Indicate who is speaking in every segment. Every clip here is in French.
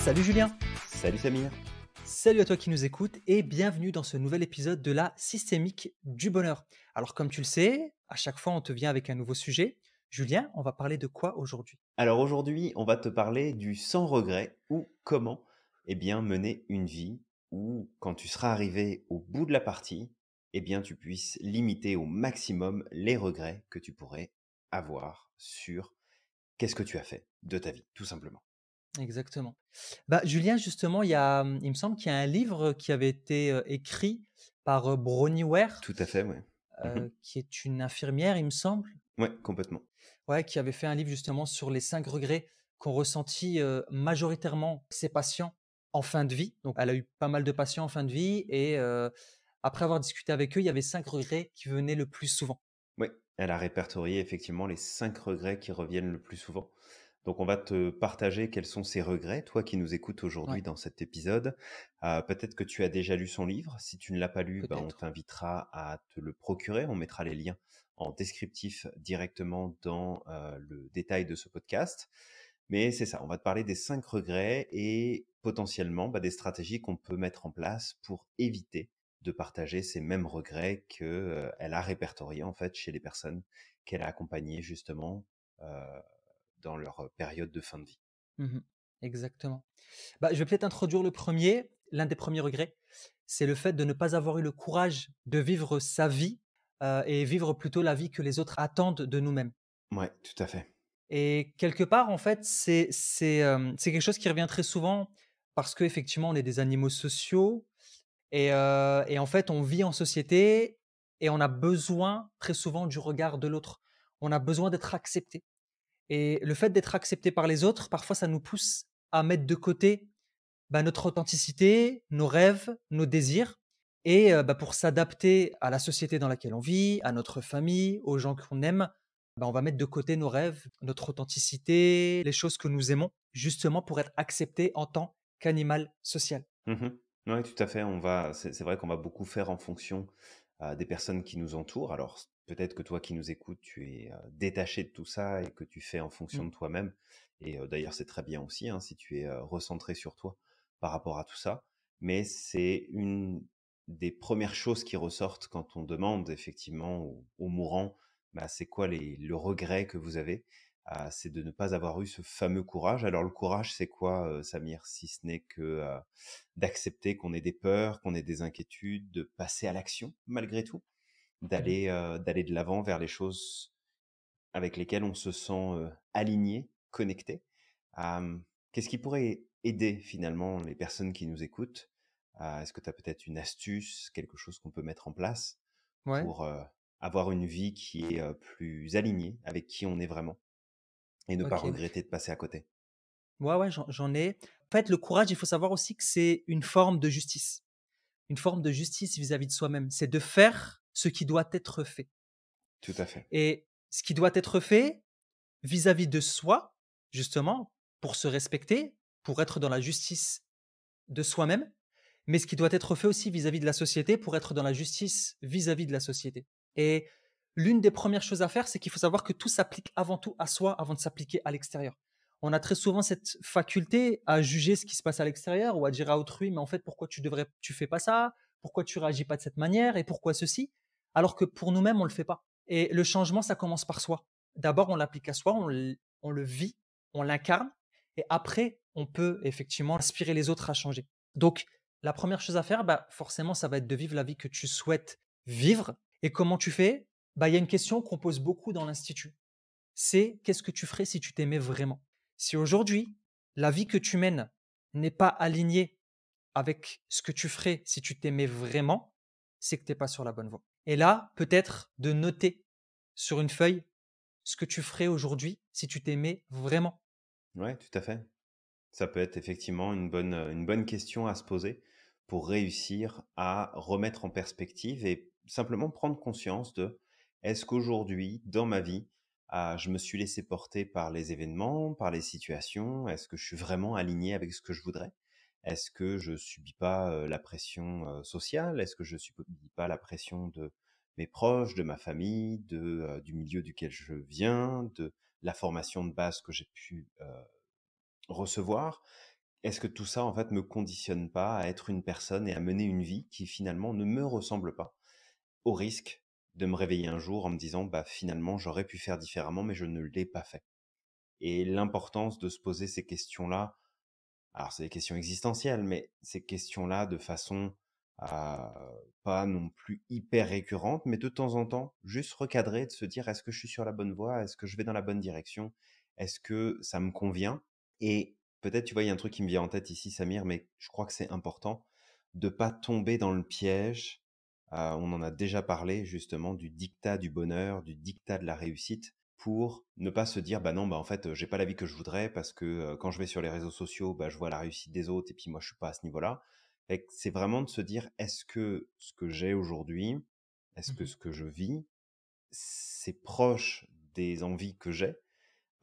Speaker 1: Salut Julien,
Speaker 2: Salut Samir.
Speaker 1: salut à toi qui nous écoutes et bienvenue dans ce nouvel épisode de la systémique du bonheur. Alors comme tu le sais, à chaque fois on te vient avec un nouveau sujet. Julien, on va parler de quoi aujourd'hui?
Speaker 2: Alors aujourd'hui, on va te parler du sans regret ou comment mener une vie où quand tu seras arrivé au bout de la partie, tu puisses limiter au maximum les regrets que tu pourrais avoir sur qu'est-ce que tu as fait de ta vie, tout simplement.
Speaker 1: Exactement. Bah Julien, justement, il me semble qu'il y a un livre qui avait été écrit par Bronnie Ware,
Speaker 2: Tout à fait, ouais. Mhm.
Speaker 1: qui est une infirmière, il me semble,
Speaker 2: Ouais, complètement.
Speaker 1: ouais, qui avait fait un livre justement sur les 5 regrets qu'ont ressentis majoritairement ses patients en fin de vie. Donc, elle a eu pas mal de patients en fin de vie et après avoir discuté avec eux, il y avait 5 regrets qui venaient le plus souvent.
Speaker 2: Oui, elle a répertorié effectivement les 5 regrets qui reviennent le plus souvent. Donc on va te partager quels sont ces regrets, toi qui nous écoutes
Speaker 1: Ouais,
Speaker 2: aujourd'hui dans cet épisode. Peut-être que tu as déjà lu son livre. Si tu ne l'as pas lu, on
Speaker 1: peut-être.
Speaker 2: t'invitera à te le procurer. On mettra les liens en descriptif directement dans le détail de ce podcast. Mais c'est ça, on va te parler des 5 regrets et potentiellement des stratégies qu'on peut mettre en place pour éviter de partager ces mêmes regrets qu'elle a répertoriés en fait chez les personnes qu'elle a accompagnées justement dans leur période de fin de vie.
Speaker 1: Mhm. Exactement. Bah, je vais peut-être introduire le premier. L'un des premiers regrets, c'est le fait de ne pas avoir eu le courage de vivre sa vie et vivre plutôt la vie que les autres attendent de nous-mêmes.
Speaker 2: Ouais, tout à fait.
Speaker 1: Et quelque part, en fait, c'est quelque chose qui revient très souvent parce qu'effectivement, on est des animaux sociaux et en fait, on vit en société et on a besoin très souvent du regard de l'autre. On a besoin d'être accepté. Et le fait d'être accepté par les autres, parfois, ça nous pousse à mettre de côté notre authenticité, nos rêves, nos désirs et pour s'adapter à la société dans laquelle on vit, à notre famille, aux gens qu'on aime, on va mettre de côté nos rêves, notre authenticité, les choses que nous aimons, justement pour être accepté en tant qu'animal social.
Speaker 2: Mhm. Ouais, tout à fait. C'est vrai qu'on va beaucoup faire en fonction des personnes qui nous entourent. Alors peut-être que toi qui nous écoutes, tu es détaché de tout ça et que tu fais en fonction
Speaker 1: Mmh.
Speaker 2: de toi-même. Et d'ailleurs, c'est très bien aussi hein, si tu es recentré sur toi par rapport à tout ça. Mais c'est une des premières choses qui ressortent quand on demande effectivement aux mourants, c'est quoi le regret que vous avez. C'est de ne pas avoir eu ce fameux courage. Alors le courage, c'est quoi, Samir, si ce n'est que d'accepter qu'on ait des peurs, qu'on ait des inquiétudes, de passer à l'action malgré tout,
Speaker 1: Mmh.
Speaker 2: d'aller de l'avant vers les choses avec lesquelles on se sent aligné, connecté. Qu'est-ce qui pourrait aider finalement les personnes qui nous écoutent? Est-ce que tu as peut-être une astuce, quelque chose qu'on peut mettre en place
Speaker 1: Ouais,
Speaker 2: pour avoir une vie qui est plus alignée avec qui on est vraiment et ne pas
Speaker 1: OK.
Speaker 2: regretter de passer à côté?
Speaker 1: Ouais, ouais, j'en ai. En fait, le courage, il faut savoir aussi que c'est une forme de justice. Une forme de justice vis-à-vis de soi-même. C'est de faire ce qui doit être fait
Speaker 2: Tout à fait.
Speaker 1: et ce qui doit être fait vis-à-vis de soi, justement, pour se respecter, pour être dans la justice de soi-même, mais ce qui doit être fait aussi vis-à-vis de la société pour être dans la justice vis-à-vis de la société. Et l'une des premières choses à faire, c'est qu'il faut savoir que tout s'applique avant tout à soi avant de s'appliquer à l'extérieur. On a très souvent cette faculté à juger ce qui se passe à l'extérieur ou à dire à autrui, mais en fait, pourquoi tu fais pas ça? Pourquoi tu réagis pas de cette manière? Et pourquoi ceci? Alors que pour nous-mêmes, on le fait pas. Et le changement, ça commence par soi. D'abord, on l'applique à soi, on le vit, on l'incarne, et après, on peut effectivement inspirer les autres à changer. Donc, la première chose à faire, forcément, ça va être de vivre la vie que tu souhaites vivre. Et comment tu fais? Il y a une question qu'on pose beaucoup dans l'Institut. C'est qu'est-ce que tu ferais si tu t'aimais vraiment? Si aujourd'hui, la vie que tu mènes n'est pas alignée avec ce que tu ferais si tu t'aimais vraiment, c'est que tu n'es pas sur la bonne voie. Et là, peut-être de noter sur une feuille ce que tu ferais aujourd'hui si tu t'aimais vraiment.
Speaker 2: Ouais, tout à fait. Ça peut être effectivement une bonne question à se poser pour réussir à remettre en perspective et simplement prendre conscience de est-ce qu'aujourd'hui, dans ma vie, je me suis laissé porter par les événements, par les situations? Est-ce que je suis vraiment aligné avec ce que je voudrais? Est-ce que je subis pas la pression sociale? Est-ce que je subis pas la pression de mes proches, de ma famille, du milieu duquel je viens, de la formation de base que j'ai pu recevoir? est-ce que tout ça, en fait, me conditionne pas à être une personne et à mener une vie qui finalement ne me ressemble pas, au risque de me réveiller un jour en me disant: «Bah, finalement, j'aurais pu faire différemment, mais je ne l'ai pas fait». Et l'importance de se poser ces questions-là, alors c'est des questions existentielles, mais ces questions-là de façon, pas non plus hyper récurrente, mais de temps en temps, juste recadrer, de se dire: «Est-ce que je suis sur la bonne voie? Est-ce que je vais dans la bonne direction? Est-ce que ça me convient?» Et peut-être, tu vois, il y a un truc qui me vient en tête ici, Samir, mais je crois que c'est important de pas tomber dans le piège, on en a déjà parlé justement du diktat du bonheur, du diktat de la réussite, pour ne pas se dire: «Bah non, bah, en fait, j'ai pas la vie que je voudrais parce que, quand je vais sur les réseaux sociaux, bah, je vois la réussite des autres et puis moi je suis pas à ce niveau-là». Et que c'est vraiment de se dire: «Est-ce que ce que j'ai aujourd'hui, est-ce que
Speaker 1: Mmh.
Speaker 2: ce que je vis, c'est proche des envies que j'ai,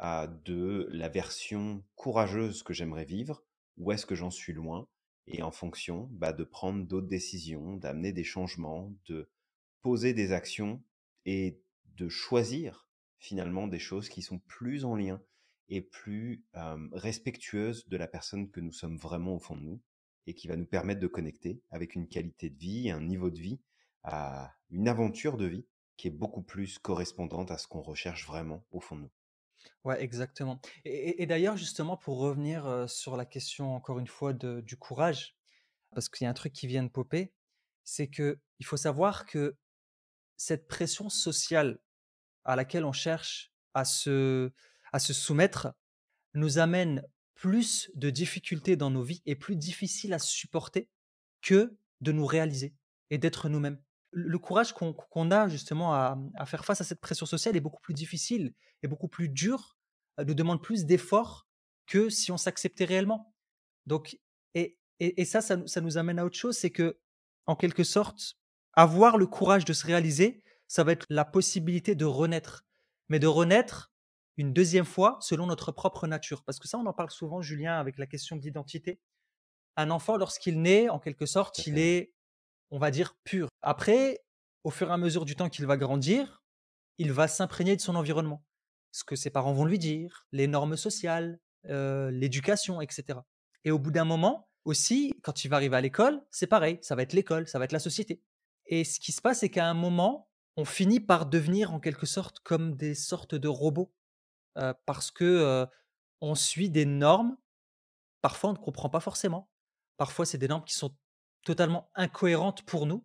Speaker 2: de la version courageuse que j'aimerais vivre, ou est-ce que j'en suis loin?» Et en fonction, bah, de prendre d'autres décisions, d'amener des changements, de poser des actions et de choisir finalement des choses qui sont plus en lien et plus respectueuses de la personne que nous sommes vraiment au fond de nous, et qui va nous permettre de connecter avec une qualité de vie, un niveau de vie, à une aventure de vie qui est beaucoup plus correspondante à ce qu'on recherche vraiment au fond de nous.
Speaker 1: Ouais, exactement. Et d'ailleurs, justement, pour revenir, sur la question, encore une fois, du courage, parce qu'il y a un truc qui vient de popper, c'est que il faut savoir que cette pression sociale à laquelle on cherche à se soumettre, nous amène plus de difficultés dans nos vies et plus difficile à supporter que de nous réaliser et d'être nous-mêmes. Le courage qu'on a justement à faire face à cette pression sociale est beaucoup plus difficile et beaucoup plus dur, nous demande plus d'efforts que si on s'acceptait réellement. Donc et ça nous amène à autre chose, c'est que en quelque sorte, avoir le courage de se réaliser, ça va être la possibilité de renaître. Mais de renaître une deuxième fois selon notre propre nature. Parce que ça, on en parle souvent, Julien, avec la question de l'identité. Un enfant, lorsqu'il naît, en quelque
Speaker 2: Tout à
Speaker 1: sorte, il
Speaker 2: fait, ouais.
Speaker 1: est, on va dire, pur. Après, au fur et à mesure du temps qu'il va grandir, il va s'imprégner de son environnement. Ce que ses parents vont lui dire, les normes sociales, l'éducation, etc. Et au bout d'un moment, aussi, quand il va arriver à l'école, c'est pareil, ça va être l'école, ça va être la société. Et ce qui se passe, c'est qu'à un moment, on finit par devenir en quelque sorte comme des sortes de robots, parce que on suit des normes. Parfois, on ne comprend pas forcément. Parfois, c'est des normes qui sont totalement incohérentes pour nous,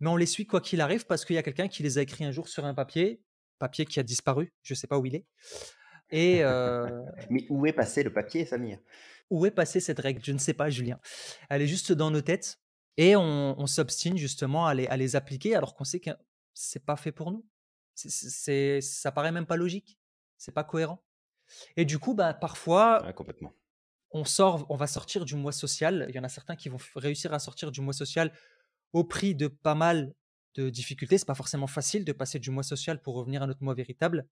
Speaker 1: mais on les suit quoi qu'il arrive parce qu'il y a quelqu'un qui les a écrits un jour sur un papier, papier qui a disparu, je ne sais pas où il est. Et
Speaker 2: Mais où est passé le papier, Samir?
Speaker 1: où est passée cette règle? Je ne sais pas, Julien. Elle est juste dans nos têtes et on s'obstine justement à les appliquer alors qu'on sait que c'est pas fait pour nous. Ça paraît même pas logique. C'est pas cohérent. Et du coup, bah, parfois,
Speaker 2: Ouais, complètement.
Speaker 1: on va sortir du moi social. Il y en a certains qui vont réussir à sortir du moi social au prix de pas mal de difficultés. C'est pas forcément facile de passer du moi social pour revenir à notre moi véritable.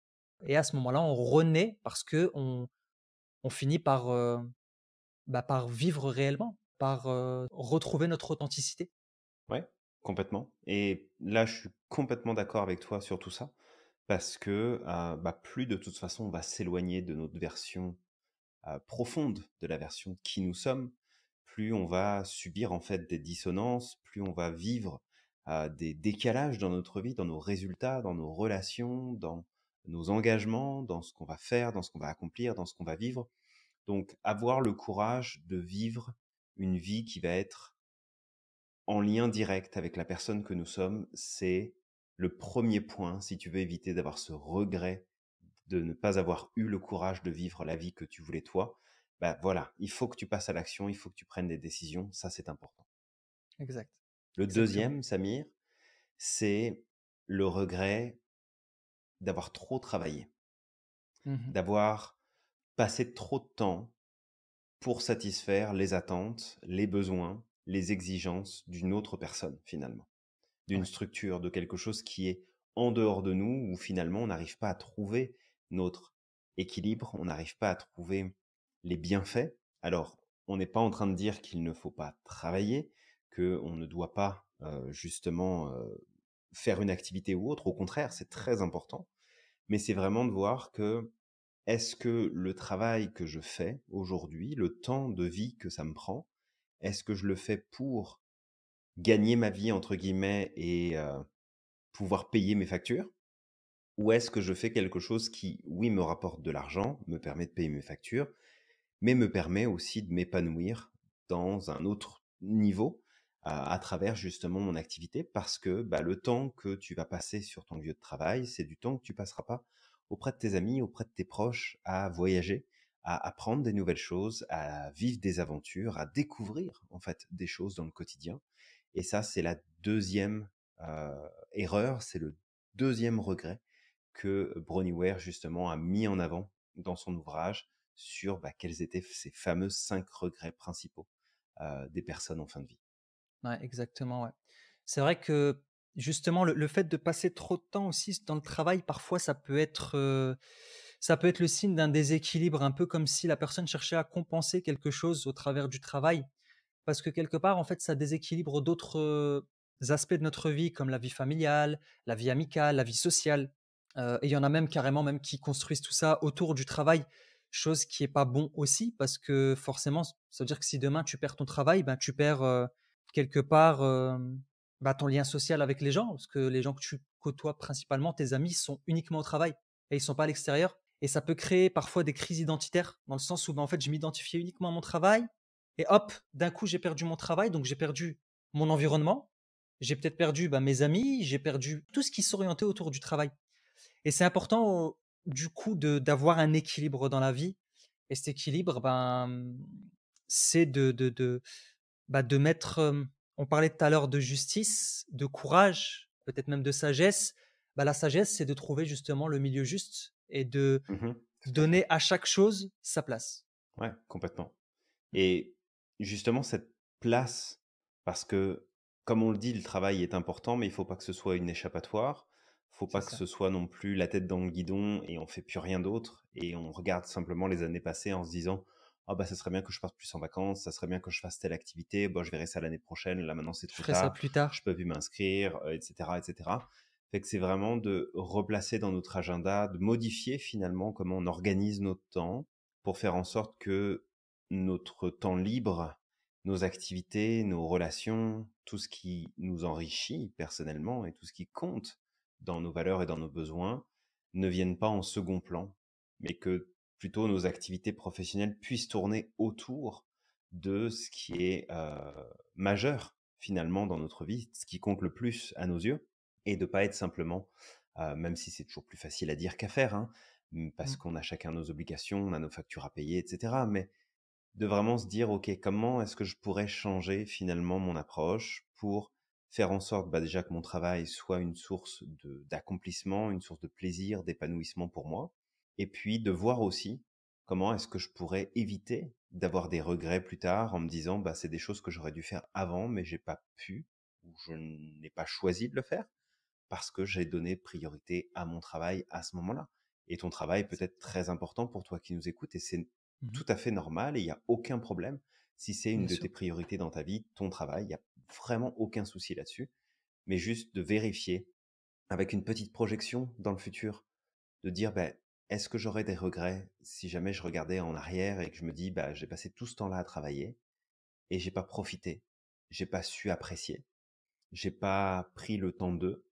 Speaker 1: Et à ce moment-là, on renaît parce que on finit par, bah, par vivre réellement, par retrouver notre authenticité.
Speaker 2: Ouais, complètement. Et là, je suis complètement d'accord avec toi sur tout ça, parce que bah, plus de toute façon on va s'éloigner de notre version profonde, de la version qui nous sommes, plus on va subir en fait des dissonances, plus on va vivre des décalages dans notre vie, dans nos résultats, dans nos relations, dans nos engagements, dans ce qu'on va faire, dans ce qu'on va accomplir, dans ce qu'on va vivre. Donc, avoir le courage de vivre une vie qui va être en lien direct avec la personne que nous sommes, c'est le premier point si tu veux éviter d'avoir ce regret de ne pas avoir eu le courage de vivre la vie que tu voulais toi. Bah voilà, il faut que tu passes à l'action, il faut que tu prennes des décisions, ça c'est important.
Speaker 1: Exact,
Speaker 2: Le
Speaker 1: exactement.
Speaker 2: deuxième, Samir, c'est le regret d'avoir trop travaillé,
Speaker 1: Mmh.
Speaker 2: d'avoir passé trop de temps pour satisfaire les attentes, les besoins, les exigences d'une autre personne finalement, d'une
Speaker 1: Ouais.
Speaker 2: structure, de quelque chose qui est en dehors de nous, où finalement on n'arrive pas à trouver notre équilibre, on n'arrive pas à trouver les bienfaits. Alors, on n'est pas en train de dire qu'il ne faut pas travailler, qu'on ne doit pas justement faire une activité ou autre. Au contraire, c'est très important. Mais c'est vraiment de voir que est-ce que le travail que je fais aujourd'hui, le temps de vie que ça me prend, est-ce que je le fais pour «gagner ma vie» entre guillemets et pouvoir payer mes factures? Ou est-ce que je fais quelque chose qui, oui, me rapporte de l'argent, me permet de payer mes factures, mais me permet aussi de m'épanouir dans un autre niveau, à travers justement mon activité? Parce que, bah, le temps que tu vas passer sur ton lieu de travail, c'est du temps que tu passeras pas auprès de tes amis, auprès de tes proches, à voyager, à apprendre des nouvelles choses, à vivre des aventures, à découvrir, en fait, des choses dans le quotidien. Et ça, c'est la deuxième erreur, c'est le deuxième regret que Bronnie Ware justement a mis en avant dans son ouvrage sur, bah, quels étaient ces fameux 5 regrets principaux, des personnes en fin de vie.
Speaker 1: Ouais, exactement, ouais. C'est vrai que justement le fait de passer trop de temps aussi dans le travail, parfois ça peut être le signe d'un déséquilibre, un peu comme si la personne cherchait à compenser quelque chose au travers du travail. Parce que quelque part, en fait, ça déséquilibre d'autres, aspects de notre vie, comme la vie familiale, la vie amicale, la vie sociale. Et il y en a même carrément même qui construisent tout ça autour du travail, chose qui est pas bon aussi parce que forcément, ça veut dire que si demain tu perds ton travail, ben, tu perds, quelque part, bah, ton lien social avec les gens. Parce que les gens que tu côtoies principalement, tes amis, sont uniquement au travail et ils sont pas à l'extérieur. Et ça peut créer parfois des crises identitaires, dans le sens où, bah, en fait, je m'identifiais uniquement à mon travail et hop, d'un coup, j'ai perdu mon travail, donc j'ai perdu mon environnement, j'ai peut-être perdu, bah, mes amis, j'ai perdu tout ce qui s'orientait autour du travail. Et c'est important, du coup, d'avoir un équilibre dans la vie. Et cet équilibre, ben, c'est bah, de mettre, on parlait tout à l'heure de justice, de courage, peut-être même de sagesse. Bah, la sagesse, c'est de trouver justement le milieu juste et de
Speaker 2: Mmh. Tout à fait.
Speaker 1: donner à chaque chose sa place.
Speaker 2: Ouais, complètement. Et justement cette place, parce que comme on le dit, le travail est important, mais il faut pas que ce soit une échappatoire. Faut
Speaker 1: C'est
Speaker 2: pas que
Speaker 1: ça.
Speaker 2: ce soit non plus la tête dans le guidon et on fait plus rien d'autre et on regarde simplement les années passées en se disant: «Ah bah, ça serait bien que je parte plus en vacances, ça serait bien que je fasse telle activité, bon je verrai ça l'année prochaine, là maintenant c'est
Speaker 1: Je
Speaker 2: trop
Speaker 1: ferai ça
Speaker 2: tard,
Speaker 1: plus
Speaker 2: je
Speaker 1: tard.
Speaker 2: peux plus m'inscrire», et cetera et cetera. Fait que c'est vraiment de replacer dans notre agenda, de modifier finalement comment on organise notre temps pour faire en sorte que notre temps libre, nos activités, nos relations, tout ce qui nous enrichit personnellement et tout ce qui compte dans nos valeurs et dans nos besoins ne viennent pas en second plan, mais que plutôt nos activités professionnelles puissent tourner autour de ce qui est majeur finalement dans notre vie, ce qui compte le plus à nos yeux, et de pas être simplement, même si c'est toujours plus facile à dire qu'à faire, hein, parce
Speaker 1: Mmh.
Speaker 2: qu'on a chacun nos obligations, on a nos factures à payer, etc. Mais de vraiment se dire: «OK, comment est-ce que je pourrais changer finalement mon approche pour faire en sorte, bah, déjà que mon travail soit une source de d'accomplissement, une source de plaisir, d'épanouissement pour moi?» Et puis de voir aussi comment est-ce que je pourrais éviter d'avoir des regrets plus tard en me disant: «Bah, c'est des choses que j'aurais dû faire avant, mais j'ai pas pu ou je n'ai pas choisi de le faire parce que j'ai donné priorité à mon travail à ce moment-là». Et ton travail peut être
Speaker 1: Exactement.
Speaker 2: très important pour toi qui nous écoutes et c'est
Speaker 1: Mmh.
Speaker 2: tout à fait normal et il y a aucun problème. Si c'est une
Speaker 1: Bien
Speaker 2: de
Speaker 1: sûr.
Speaker 2: tes priorités dans ta vie, ton travail, il y a vraiment aucun souci là-dessus. Mais juste de vérifier avec une petite projection dans le futur, de dire, ben, est-ce que j'aurais des regrets si jamais je regardais en arrière et que je me dis, bah, j'ai passé tout ce temps-là à travailler et j'ai pas profité, j'ai pas su apprécier, j'ai pas pris le temps de,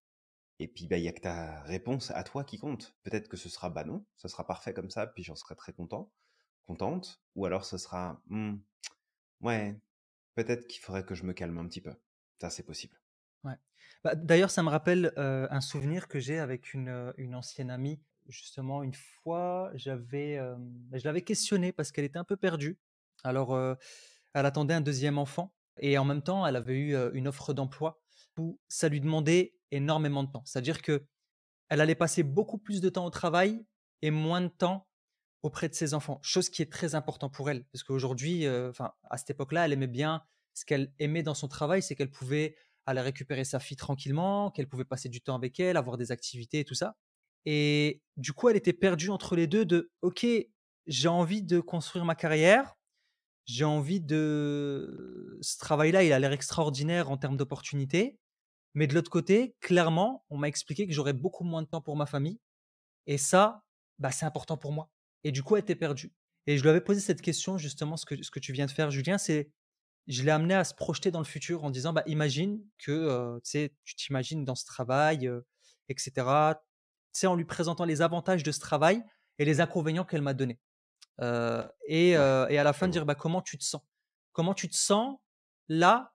Speaker 2: et puis, bah, il y a que ta réponse à toi qui compte. Peut-être que ce sera: «Bah, non, ça sera parfait comme ça, puis j'en serai très content, contente», ou alors ce sera: ouais, peut-être qu'il faudrait que je me calme un petit peu». Ça, c'est possible.
Speaker 1: Ouais. Bah, d'ailleurs, ça me rappelle, un souvenir que j'ai avec une ancienne amie. Justement, une fois, je l'avais questionnée parce qu'elle était un peu perdue. Alors, elle attendait un deuxième enfant et en même temps, elle avait eu, une offre d'emploi où ça lui demandait énormément de temps. C'est-à-dire que elle allait passer beaucoup plus de temps au travail et moins de temps auprès de ses enfants. Chose qui est très important pour elle, parce qu'aujourd'hui, enfin, à cette époque-là, elle aimait bien ce qu'elle aimait dans son travail, c'est qu'elle pouvait aller récupérer sa fille tranquillement, qu'elle pouvait passer du temps avec elle, avoir des activités et tout ça. Et du coup, elle était perdue entre les 2 de: «OK, j'ai envie de construire ma carrière, j'ai envie de ce travail-là, il a l'air extraordinaire en termes d'opportunités, mais de l'autre côté, clairement, on m'a expliqué que j'aurais beaucoup moins de temps pour ma famille et ça, bah, c'est important pour moi». et du coup, elle était perdue. Et je lui avais posé cette question, justement, ce que tu viens de faire, Julien, c'est je l'ai amené à se projeter dans le futur en disant: «Bah, imagine que, tu sais, tu t'imagines dans ce travail, et cetera». Tu sais, en lui présentant les avantages de ce travail et les inconvénients qu'elle m'a donnés.
Speaker 2: Ouais,
Speaker 1: Et à la
Speaker 2: je
Speaker 1: fin de dire:
Speaker 2: vois.
Speaker 1: «Bah, comment tu te sens? Comment tu te sens là,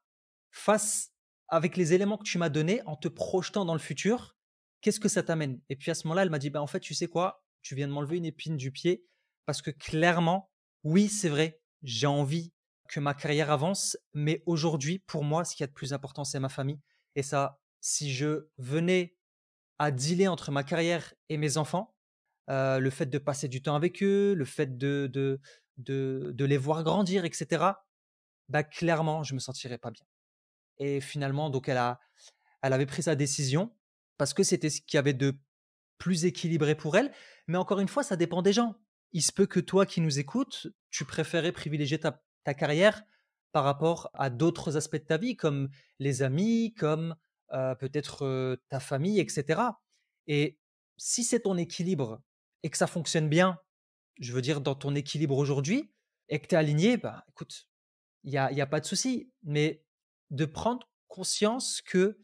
Speaker 1: face avec les éléments que tu m'as donnés, en te projetant dans le futur, qu'est-ce que ça t'amène?» Et puis à ce moment-là, elle m'a dit: «Bah, en fait, tu sais quoi? Tu viens de m'enlever une épine du pied parce que clairement, oui, c'est vrai, j'ai envie que ma carrière avance, mais aujourd'hui, pour moi, ce qu'il y a de plus important, c'est ma famille et ça, si je venais à dealer entre ma carrière et mes enfants, le fait de passer du temps avec eux, le fait de les voir grandir et cetera, bah, clairement, je me sentirais pas bien». Et finalement, donc elle avait pris sa décision parce que c'était ce qu'il y avait de plus équilibré pour elle. Mais encore une fois, ça dépend des gens. Il se peut que toi qui nous écoutes, tu préférais privilégier ta carrière par rapport à d'autres aspects de ta vie, comme les amis, comme peut-être ta famille, etc. Et si c'est ton équilibre et que ça fonctionne bien, je veux dire dans ton équilibre aujourd'hui, et que tu es aligné, bah écoute, il y a pas de souci. Mais de prendre conscience que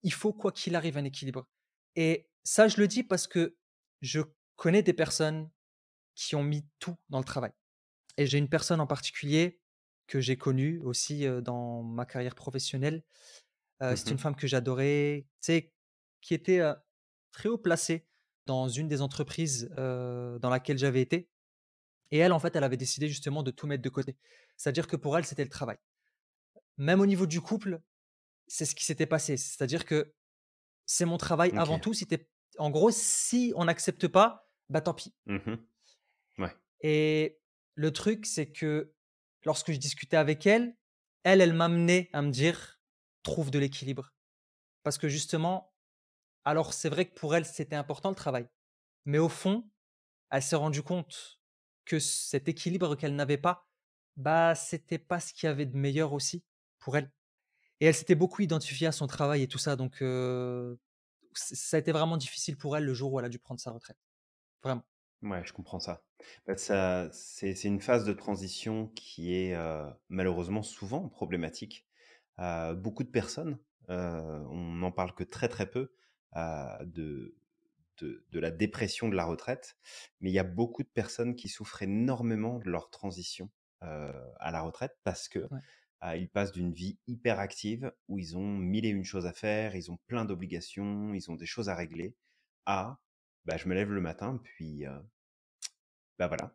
Speaker 1: il faut quoi qu'il arrive un équilibre. Et ça, je le dis parce que je connais des personnes qui ont mis tout dans le travail. Et j'ai une personne en particulier que j'ai connue aussi, dans ma carrière professionnelle. C'est une
Speaker 2: Mmh.
Speaker 1: femme que j'adorais, tu sais, qui était, très haut placée dans une des entreprises, dans laquelle j'avais été. Et elle, en fait, elle avait décidé justement de tout mettre de côté. C'est-à-dire que pour elle, c'était le travail. Même au niveau du couple, c'est ce qui s'était passé. C'est-à-dire que c'est mon travail avant
Speaker 2: OK.
Speaker 1: tout. En gros, si on n'accepte pas, bah, tant pis.
Speaker 2: Mmh. Ouais.
Speaker 1: Et le truc, c'est que lorsque je discutais avec elle, elle m'amenait à me dire: «Trouve de l'équilibre». Parce que justement, alors c'est vrai que pour elle, c'était important le travail, mais au fond, elle s'est rendue compte que cet équilibre qu'elle n'avait pas, bah, c'était pas ce qu'il y avait de meilleur aussi pour elle. Et elle s'était beaucoup identifiée à son travail et tout ça, donc ça a été vraiment difficile pour elle le jour où elle a dû prendre sa retraite, vraiment.
Speaker 2: Ouais, je comprends ça. Bah, ça c'est une phase de transition qui est, malheureusement souvent problématique. Beaucoup de personnes, on n'en parle que très, très peu, de de la dépression de la retraite, mais il y a beaucoup de personnes qui souffrent énormément de leur transition, à la retraite parce que,
Speaker 1: Ouais,
Speaker 2: ils passent d'une vie hyper active où ils ont 1000 et une choses à faire, ils ont plein d'obligations, ils ont des choses à régler, à, bah, je me lève le matin puis, bah, voilà,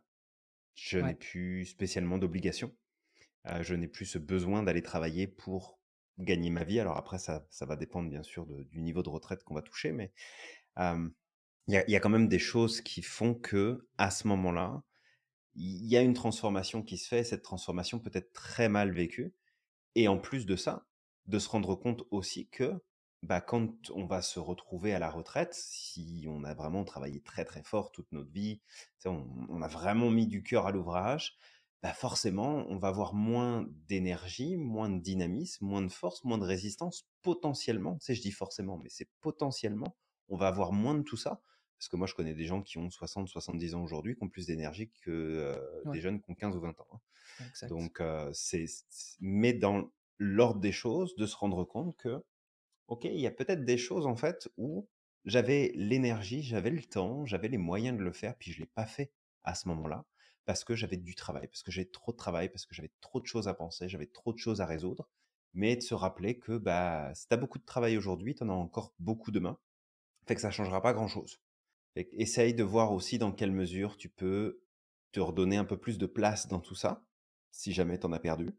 Speaker 2: je n'ai
Speaker 1: ouais,
Speaker 2: plus spécialement d'obligations. Je n'ai plus ce besoin d'aller travailler pour gagner ma vie. Alors après ça va dépendre bien sûr de du niveau de retraite qu'on va toucher, mais hem, il y a quand même des choses qui font que à ce moment-là, il y a une transformation qui se fait. Cette transformation peut être très mal vécue et en plus de ça, de se rendre compte aussi que, bah, quand on va se retrouver à la retraite, si on a vraiment travaillé très, très fort toute notre vie, tu sais, on a vraiment mis du cœur à l'ouvrage, bah, forcément, on va avoir moins d'énergie, moins de dynamisme, moins de force, moins de résistance, potentiellement. Tu sais, je dis forcément, mais c'est potentiellement, on va avoir moins de tout ça. Parce que moi, je connais des gens qui ont 60-70 ans aujourd'hui, qui ont plus d'énergie que des
Speaker 1: ouais,
Speaker 2: jeunes qui ont 15 ou 20 ans, hein.
Speaker 1: exact.
Speaker 2: Donc, mais dans l'ordre des choses, de se rendre compte que, OK, il y a peut-être des choses en fait où j'avais l'énergie, j'avais le temps, j'avais les moyens de le faire, puis je l'ai pas fait à ce moment-là parce que j'avais du travail, parce que j'ai trop de travail, parce que j'avais trop de choses à penser, j'avais trop de choses à résoudre. Mais de se rappeler que bah, si tu as beaucoup de travail aujourd'hui, tu en as encore beaucoup demain, fait que ça changera pas grand-chose. Fait que essaye de voir aussi dans quelle mesure tu peux te redonner un peu plus de place dans tout ça, si jamais tu en as perdu,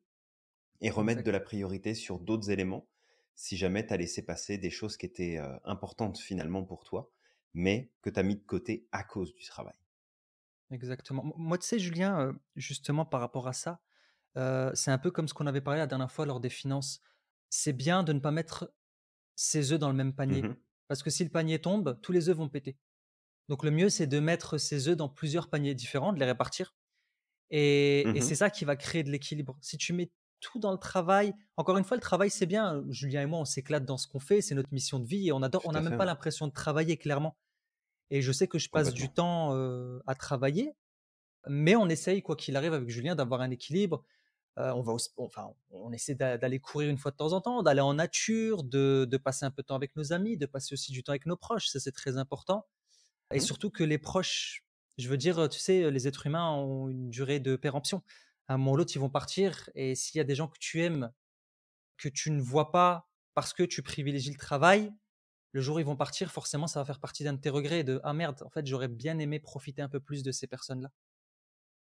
Speaker 2: et remettre de
Speaker 1: Exact.
Speaker 2: la priorité sur d'autres éléments, si jamais tu as laissé passer des choses qui étaient, importantes finalement pour toi, mais que tu as mis de côté à cause du travail.
Speaker 1: Exactement. Moi, tu sais, Julien, justement par rapport à ça, c'est un peu comme ce qu'on avait parlé la dernière fois lors des finances. C'est bien de ne pas mettre ses œufs dans le même
Speaker 2: Mmh
Speaker 1: panier,
Speaker 2: mh.
Speaker 1: parce que si le panier tombe, tous les œufs vont péter. Donc le mieux, c'est de mettre ses œufs dans plusieurs paniers différents, de les répartir. Et
Speaker 2: Mmh.
Speaker 1: c'est ça qui va créer de l'équilibre. Si tu mets tout dans le travail, encore une fois, le travail, c'est bien. Julien et moi, on s'éclate dans ce qu'on fait, c'est notre mission de vie et on adore. On
Speaker 2: Tout
Speaker 1: n'a
Speaker 2: à
Speaker 1: même
Speaker 2: fait,
Speaker 1: pas
Speaker 2: ouais.
Speaker 1: l'impression de travailler clairement. Et je sais que je passe du
Speaker 2: Complètement.
Speaker 1: temps à travailler, Mais on essaye, quoi qu'il arrive avec Julien, d'avoir un équilibre. On va au sp enfin, on essaie d'aller courir une fois de temps en temps, d'aller en nature, de passer un peu de temps avec nos amis, de passer aussi du temps avec nos proches, ça c'est très important et
Speaker 2: Mmh.
Speaker 1: surtout que les proches, je veux dire, tu sais, les êtres humains ont une durée de péremption. À un moment ou l'autre, ils vont partir et s'il y a des gens que tu aimes, que tu ne vois pas parce que tu privilégies le travail, le jour où ils vont partir, forcément, ça va faire partie d'un de tes regrets de: «Ah merde, en fait, j'aurais bien aimé profiter un peu plus de ces personnes-là».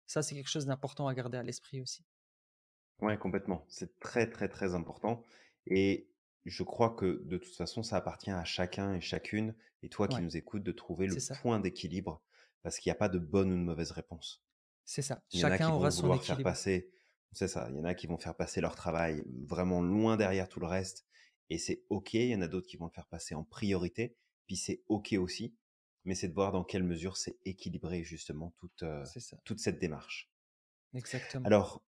Speaker 1: Ça, c'est quelque chose d'important à garder à l'esprit aussi.
Speaker 2: Ouais, complètement. C'est très, très, très important et je crois que de toute façon, ça appartient à chacun et chacune et toi qui
Speaker 1: Ouais,
Speaker 2: nous écoutes de trouver
Speaker 1: c'est
Speaker 2: le
Speaker 1: ça,
Speaker 2: point d'équilibre parce qu'il y a pas de bonne ou de mauvaise réponse.
Speaker 1: c'est ça.
Speaker 2: Il y en a
Speaker 1: Chacun
Speaker 2: qui vont
Speaker 1: aura son
Speaker 2: vouloir faire
Speaker 1: équilibre.
Speaker 2: passer c'est ça, il y en a qui vont faire passer leur travail vraiment loin derrière tout le reste et c'est OK. Il y en a d'autres qui vont le faire passer en priorité, puis c'est OK aussi, mais c'est de voir dans quelle mesure c'est équilibré justement
Speaker 1: C'est ça,
Speaker 2: toute cette démarche.
Speaker 1: exactement.
Speaker 2: Alors,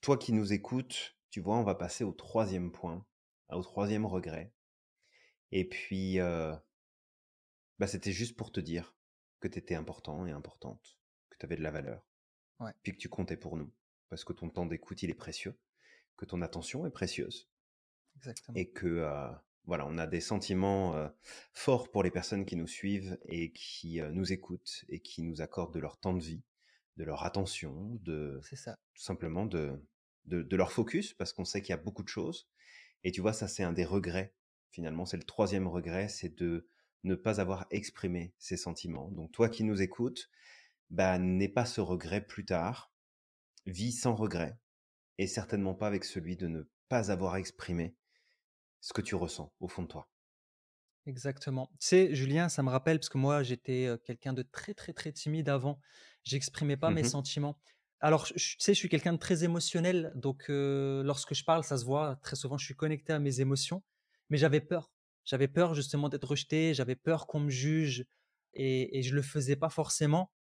Speaker 2: toi qui nous écoutes, tu vois, on va passer au troisième point, au troisième regret et puis, bah, c'était juste pour te dire que tu étais important et importante, que tu avais de la valeur,
Speaker 1: Ouais,
Speaker 2: puis que tu comptais pour nous. Parce que ton temps d'écoute, il est précieux, que ton attention est précieuse
Speaker 1: exactement.
Speaker 2: et que, voilà, on a des sentiments, forts pour les personnes qui nous suivent et qui, nous écoutent et qui nous accordent de leur temps de vie, de leur attention, de
Speaker 1: C'est ça,
Speaker 2: tout simplement de leur focus parce qu'on sait qu'il y a beaucoup de choses et tu vois, ça, c'est un des regrets, finalement. C'est le troisième regret, c'est de ne pas avoir exprimé ses sentiments. Donc toi qui nous écoutes, bah, n'aie pas ce regret plus tard. Vis sans regret et certainement pas avec celui de ne pas avoir exprimé ce que tu ressens au fond de toi.
Speaker 1: exactement. Tu sais, Julien, ça me rappelle parce que moi, j'étais, quelqu'un de très, très, très timide avant. J'exprimais pas mes
Speaker 2: Mmh.
Speaker 1: sentiments. Alors, tu sais, je suis quelqu'un de très émotionnel, donc lorsque je parle, ça se voit. Très souvent, je suis connecté à mes émotions, mais j'avais peur. J'avais peur justement d'être rejeté, j'avais peur qu'on me juge et je le faisais pas forcément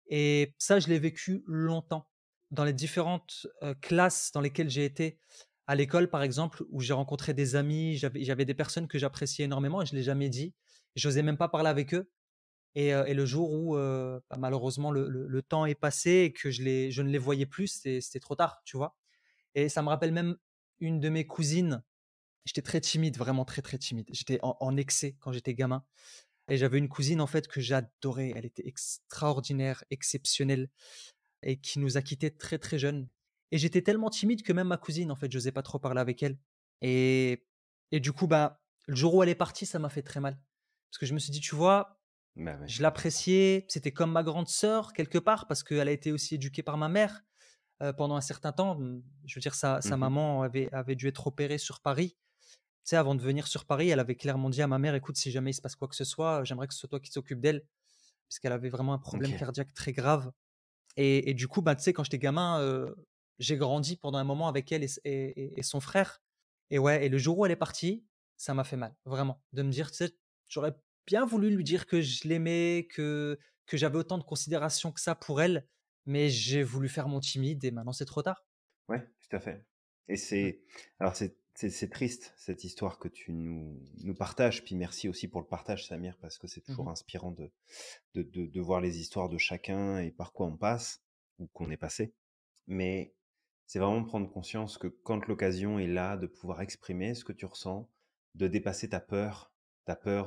Speaker 1: et ça, je l'ai vécu longtemps. Dans les différentes, classes dans lesquelles j'ai été, à l'école, par exemple, où j'ai rencontré des amis, j'avais des personnes que j'appréciais énormément et je l'ai jamais dit. J'osais même pas parler avec eux et le jour où, bah, malheureusement le temps est passé et que je ne les voyais plus, c'était trop tard, tu vois? Et ça me rappelle même une de mes cousines. J'étais très timide, vraiment très, très timide. J'étais en excès quand j'étais gamin et j'avais une cousine, en fait, que j'adorais. Elle était extraordinaire, exceptionnelle et qui nous a quittés très, très jeunes et j'étais tellement timide que même ma cousine, en fait, j'osais pas trop parler avec elle et du coup, bah, le jour où elle est partie, ça m'a fait très mal. Parce que je me suis dit: «Tu vois,
Speaker 2: Bah, ouais,
Speaker 1: je
Speaker 2: je comprends.
Speaker 1: l'appréciais, c'était comme ma grande sœur quelque part parce qu'elle a été aussi éduquée par ma mère, pendant un certain temps». Je veux dire sa
Speaker 2: Mmh.
Speaker 1: maman avait dû être opérée sur Paris. Tu sais, avant de venir sur Paris, elle avait clairement dit à ma mère: «Écoute, si jamais il se passe quoi que ce soit, j'aimerais que ce soit toi qui t'occupes d'elle». Puisqu'elle avait vraiment un problème
Speaker 2: OK.
Speaker 1: cardiaque très grave et du coup, bah, tu sais, quand j'étais gamin, j'ai grandi pendant un moment avec elle et son frère et ouais et le jour où elle est partie, ça m'a fait mal, vraiment. De me dire, tu sais, j'aurais bien voulu lui dire que je l'aimais, que j'avais autant de considération que ça pour elle, mais j'ai voulu faire mon timide et maintenant c'est trop tard.
Speaker 2: Ouais, tout à fait et
Speaker 1: Mmh.
Speaker 2: c'est triste cette histoire que tu nous partages, puis merci aussi pour le partage Samir, parce que c'est
Speaker 1: Mmh
Speaker 2: toujours
Speaker 1: mh.
Speaker 2: inspirant de voir les histoires de chacun et par quoi on passe ou qu'on est passé. Mais c'est vraiment prendre conscience que quand l'occasion est là de pouvoir exprimer ce que tu ressens, de dépasser ta peur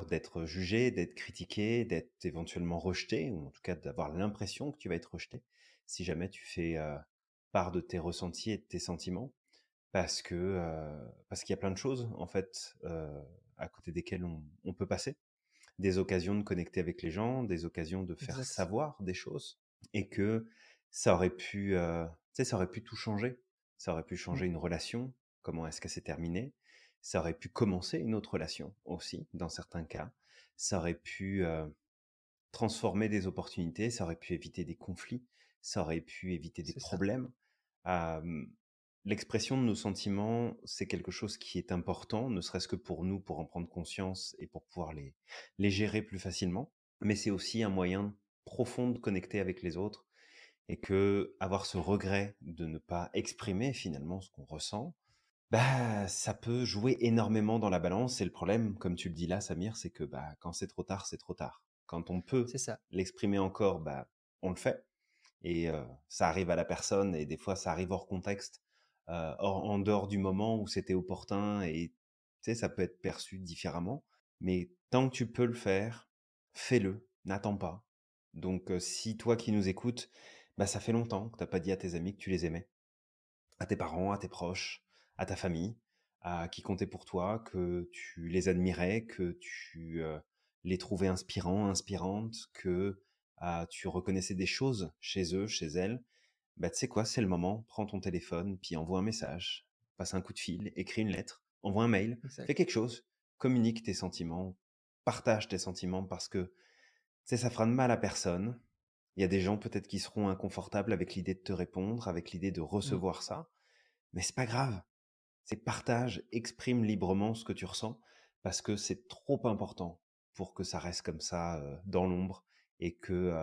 Speaker 2: d'être jugé, d'être critiqué, d'être éventuellement rejeté, ou en tout cas d'avoir l'impression que tu vas être rejeté, si jamais tu fais part de tes ressentis et de tes sentiments, parce qu'il y a plein de choses en fait à côté desquelles on peut passer, des occasions de connecter avec les gens, des occasions de faire
Speaker 1: Exact.
Speaker 2: savoir des choses, et que ça aurait pu, tu sais, ça aurait pu tout changer. Ça aurait pu
Speaker 1: Mmh.
Speaker 2: changer une relation, comment est-ce qu'elle s'est terminée. Ça aurait pu commencer une autre relation aussi, dans certains cas. Ça aurait pu transformer des opportunités, ça aurait pu éviter des conflits, ça aurait pu éviter des
Speaker 1: C'est ça.
Speaker 2: problèmes. Hem, L'expression de nos sentiments, c'est quelque chose qui est important, ne serait-ce que pour nous, pour en prendre conscience et pour pouvoir les gérer plus facilement. Mais c'est aussi un moyen profond de connecter avec les autres et que avoir ce regret de ne pas exprimer finalement ce qu'on ressent, bah, ça peut jouer énormément dans la balance et le problème, comme tu le dis là, Samir, c'est que, bah, quand c'est trop tard, c'est trop tard. Quand on peut
Speaker 1: C'est ça.
Speaker 2: l'exprimer encore, bah, on le fait. et ça arrive à la personne et des fois ça arrive hors contexte, en dehors du moment où c'était opportun et tu sais, ça peut être perçu différemment. Mais tant que tu peux le faire, fais-le, n'attends pas. Donc si toi qui nous écoutes, bah, ça fait longtemps que tu as pas dit à tes amis que tu les aimais, à tes parents, à tes proches, à ta famille, à qui comptait pour toi, que tu les admirais, que tu les trouvais inspirants, inspirantes, que tu reconnaissais des choses chez eux, chez elles, bah, tu sais quoi, c'est le moment, prends ton téléphone, puis envoie un message, passe un coup de fil, écris une lettre, envoie un mail,
Speaker 1: Exact.
Speaker 2: fais quelque chose, communique tes sentiments, partage tes sentiments parce que, tu sais, ça fera de mal à personne. Il y a des gens peut-être qui seront inconfortables avec l'idée de te répondre, avec l'idée de
Speaker 1: Mmh.
Speaker 2: recevoir ça, mais c'est pas grave. C'est partage, exprime librement ce que tu ressens parce que c'est trop important pour que ça reste comme ça dans l'ombre et que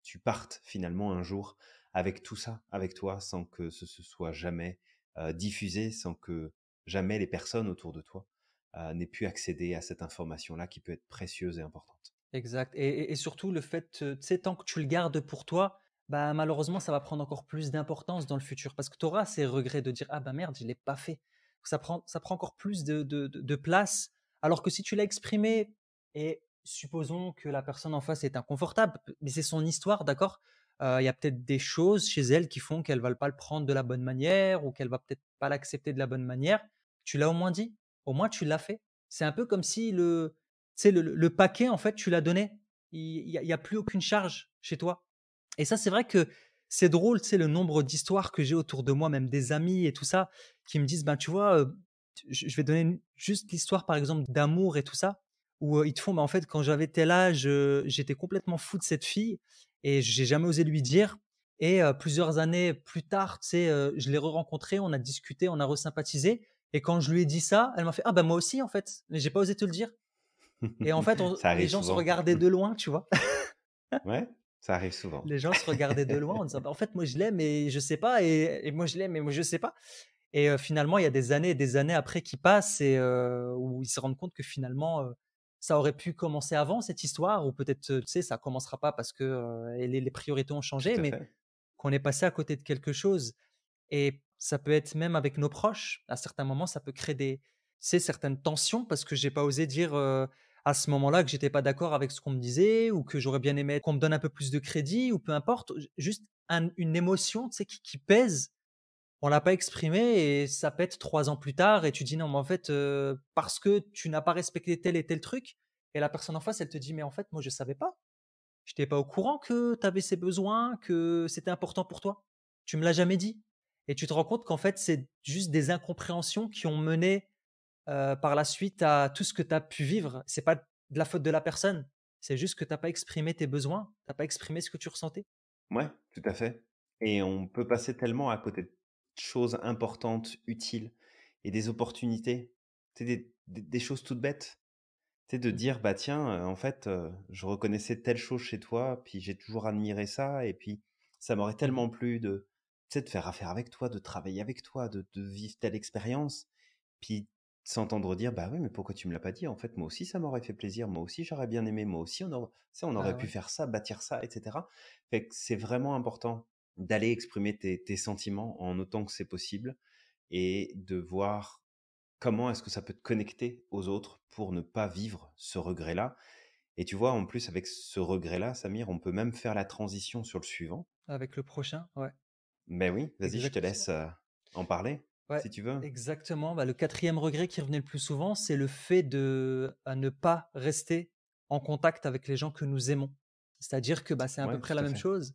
Speaker 2: tu partes finalement un jour avec tout ça avec toi sans que ce soit jamais diffusé, sans que jamais les personnes autour de toi n'aient pu accéder à cette information-là qui peut être précieuse et importante.
Speaker 1: Exact et surtout le fait, tu sais, tant que tu le gardes pour toi, bah, malheureusement, ça va prendre encore plus d'importance dans le futur parce que tu auras ces regrets de dire: «Ah bah merde, je l'ai pas fait». Ça prend encore plus de place, alors que si tu l'as exprimé et supposons que la personne en face est inconfortable, mais c'est son histoire, d'accord? Il y a peut-être des choses chez elle qui font qu'elle va pas le prendre de la bonne manière ou qu'elle va peut-être pas l'accepter de la bonne manière. Tu l'as au moins dit, au moins tu l'as fait. C'est un peu comme si tu sais, le paquet, en fait, tu l'as donné. Il y a plus aucune charge chez toi et ça, c'est vrai que c'est drôle, tu sais, le nombre d'histoires que j'ai autour de moi, même des amis et tout ça, qui me disent: «Ben, tu vois, je vais donner juste l'histoire, par exemple, d'amour et tout ça, où, ils te font: «Bah, en fait, quand j'avais tel âge, j'étais complètement fou de cette fille et j'ai jamais osé lui dire et plusieurs années plus tard, tu sais, je l'ai re-rencontrée, on a discuté, on a resympathisé et quand je lui ai dit ça, elle m'a fait: "Ah, bah, moi aussi, en fait, mais j'ai pas osé te le dire"». Et en fait,
Speaker 2: Ça
Speaker 1: les
Speaker 2: arrive
Speaker 1: gens se
Speaker 2: souvent.
Speaker 1: regardaient de loin, tu vois?
Speaker 2: Ouais, ça arrive souvent.
Speaker 1: Les gens se regardaient de loin en disant: «Bah, en fait, moi, je l'aime et je sais pas et moi, je l'aime et moi, je sais pas» et finalement, il y a des années et des années après qui passent et où ils se rendent compte que finalement, ça aurait pu commencer avant cette histoire ou peut-être, tu sais, ça commencera pas parce que, les priorités ont
Speaker 2: Tout
Speaker 1: changé,
Speaker 2: à
Speaker 1: mais
Speaker 2: fait.
Speaker 1: qu'on est passé à côté de quelque chose et ça peut être même avec nos proches. À certains moments, ça peut créer des, tu sais, certaines tensions parce que j'ai pas osé dire, à ce moment-là que j'étais pas d'accord avec ce qu'on me disait ou que j'aurais bien aimé qu'on me donne un peu plus de crédit ou peu importe. Juste une émotion, tu sais, qui pèse, on l'a pas exprimée et ça pète 3 ans plus tard et tu dis: «Non, mais en fait, parce que tu n'as pas respecté tel et tel truc» et la personne en face, elle te dit: «Mais en fait, moi, je savais pas. J'étais pas au courant que tu avais ces besoins, que c'était important pour toi. Tu me l'as jamais dit» et tu te rends compte qu'en fait, c'est juste des incompréhensions qui ont mené, par la suite à tout ce que tu as pu vivre. C'est pas de la faute de la personne, c'est juste que tu as pas exprimé tes besoins, tu as pas exprimé ce que tu ressentais.
Speaker 2: Ouais, tout à fait. Et on peut passer tellement à côté de choses importantes, utiles et des opportunités. Tu sais, des choses toutes bêtes. Tu sais, de
Speaker 1: Mmh.
Speaker 2: dire, bah tiens, en fait, je reconnaissais telle chose chez toi, puis j'ai toujours admiré ça, et puis ça m'aurait
Speaker 1: Mmh.
Speaker 2: tellement plu de, tu sais, de faire affaire avec toi, de travailler avec toi, de vivre telle expérience. Puis s'entendre dire: «Bah oui, mais pourquoi tu me l'as pas dit? En fait, moi aussi, ça m'aurait fait plaisir. Moi aussi, j'aurais bien aimé. Moi aussi, on aurait
Speaker 1: Bah,
Speaker 2: pu
Speaker 1: ouais,
Speaker 2: faire ça, bâtir ça» et cetera. Fait que c'est vraiment important d'aller exprimer tes sentiments en autant que c'est possible et de voir comment est-ce que ça peut te connecter aux autres pour ne pas vivre ce regret-là. Et tu vois, en plus, avec ce regret-là, Samir, on peut même faire la transition sur le suivant.
Speaker 1: avec le prochain, ouais,
Speaker 2: Ben oui, vas-y, je te
Speaker 1: exact
Speaker 2: laisse, en parler,
Speaker 1: ouais,
Speaker 2: si tu veux.
Speaker 1: exactement. Bah, le quatrième regret qui revenait le plus souvent, c'est le fait de ne pas rester en contact avec les gens que nous aimons. C'est-à-dire que, bah, c'est à peu
Speaker 2: Ouais,
Speaker 1: près
Speaker 2: tout
Speaker 1: la
Speaker 2: à
Speaker 1: même
Speaker 2: fait.
Speaker 1: chose.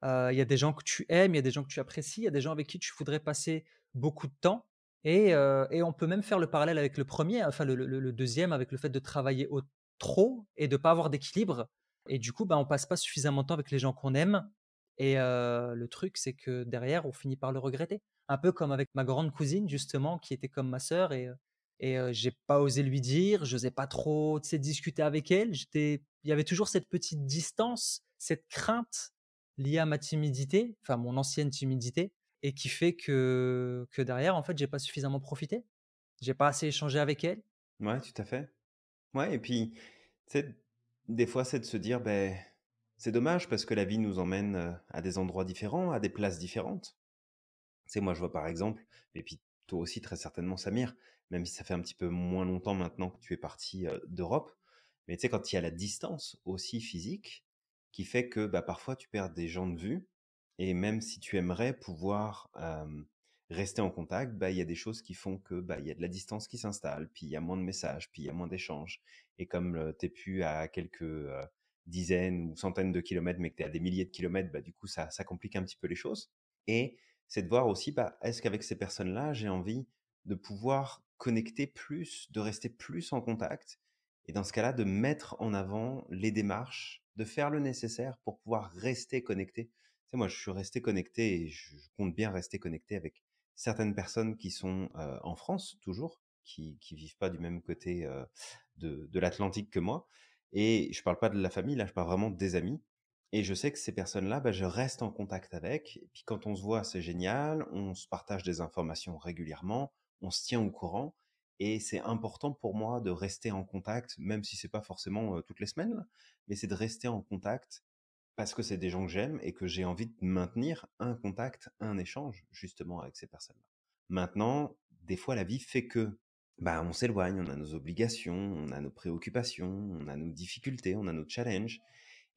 Speaker 1: Il y a des gens que tu aimes, il y a des gens que tu apprécies, il y a des gens avec qui tu voudrais passer beaucoup de temps et on peut même faire le parallèle avec le premier, enfin le 2e avec le fait de travailler au trop et de pas avoir d'équilibre et du coup, bah, on passe pas suffisamment de temps avec les gens qu'on aime et le truc, c'est que derrière, on finit par le regretter. Un peu comme avec ma grande cousine justement qui était comme ma sœur et j'ai pas osé lui dire, j'osais pas trop, tu sais, discuter avec elle. Il y avait toujours cette petite distance, cette crainte liée à ma timidité, enfin mon ancienne timidité et qui fait que derrière, en fait, j'ai pas suffisamment profité. J'ai pas assez échangé avec elle.
Speaker 2: Ouais, tout à fait. Ouais, et puis, tu sais, des fois, c'est de se dire, ben C'est dommage parce que la vie nous emmène, à des endroits différents, à des places différentes. Tu sais, moi, je vois par exemple, et puis toi aussi très certainement Samir, même si ça fait un petit peu moins longtemps maintenant que tu es parti, d'Europe, mais tu sais, quand il y a la distance aussi physique, qui fait que, bah, parfois tu perds des gens de vue et même si tu aimerais pouvoir, rester en contact, bah, il y a des choses qui font que, bah, il y a de la distance qui s'installe, puis il y a moins de messages, puis il y a moins d'échanges et comme, tu es plus à quelques, dizaines ou centaines de kilomètres, mais que tu es à des milliers de kilomètres, bah, du coup ça complique un petit peu les choses et c'est de voir aussi, bah, est-ce qu'avec ces personnes-là, j'ai envie de pouvoir connecter plus, de rester plus en contact et dans ce cas-là, de mettre en avant les démarches, de faire le nécessaire pour pouvoir rester connecté. Tu sais, moi, je suis resté connecté et je compte bien rester connecté avec certaines personnes qui sont en France, toujours, qui vivent pas du même côté de l'Atlantique que moi. Et je parle pas de la famille, là, je parle vraiment des amis. Et je sais que ces personnes-là, bah, je reste en contact avec. Et puis quand on se voit, c'est génial. On se partage des informations régulièrement. On se tient au courant. Et c'est important pour moi de rester en contact, même si c'est pas forcément toutes les semaines, là, mais c'est de rester en contact parce que c'est des gens que j'aime et que j'ai envie de maintenir un contact, un échange justement avec ces personnes-là. Maintenant, des fois, la vie fait que bah, on s'éloigne, on a nos obligations, on a nos préoccupations, on a nos difficultés, on a nos challenges.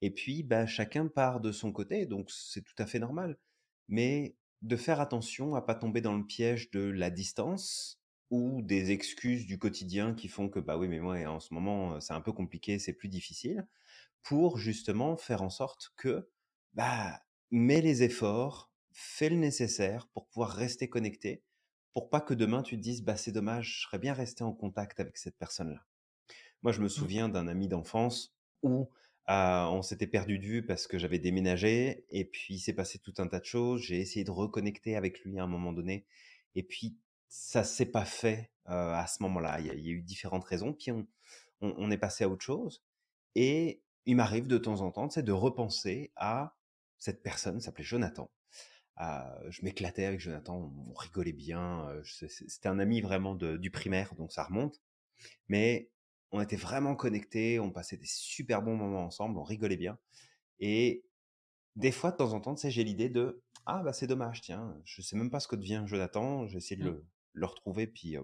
Speaker 2: Et puis, bah, chacun part de son côté, donc c'est tout à fait normal. Mais de faire attention à pas tomber dans le piège de la distance ou des excuses du quotidien qui font que, bah oui, mais moi, en ce moment, c'est un peu compliqué, c'est plus difficile pour justement faire en sorte que, bah, mets les efforts, fais le nécessaire pour pouvoir rester connecté, pour pas que demain tu te dises, bah, c'est dommage, je serais bien resté en contact avec cette personne-là. Moi, je me
Speaker 1: Mmh.
Speaker 2: souviens d'un ami d'enfance où on s'était perdu de vue parce que j'avais déménagé et puis il s'est passé tout un tas de choses. J'ai essayé de reconnecter avec lui à un moment donné et puis ça s'est pas fait à ce moment-là. Il y a eu différentes raisons. Puis on est passé à autre chose et il m'arrive de temps en temps, tu sais, de repenser à cette personne, il s'appelait Jonathan. Je m'éclatais avec Jonathan, on rigolait bien. C'était un ami vraiment du primaire, donc ça remonte. Mais on était vraiment connectés, on passait des super bons moments ensemble, on rigolait bien. Et des fois, de temps en temps, tu sais, j'ai l'idée de ah bah c'est dommage, tiens, je sais même pas ce que devient Jonathan. J'ai essayé de
Speaker 1: Mmh.
Speaker 2: le retrouver, puis tu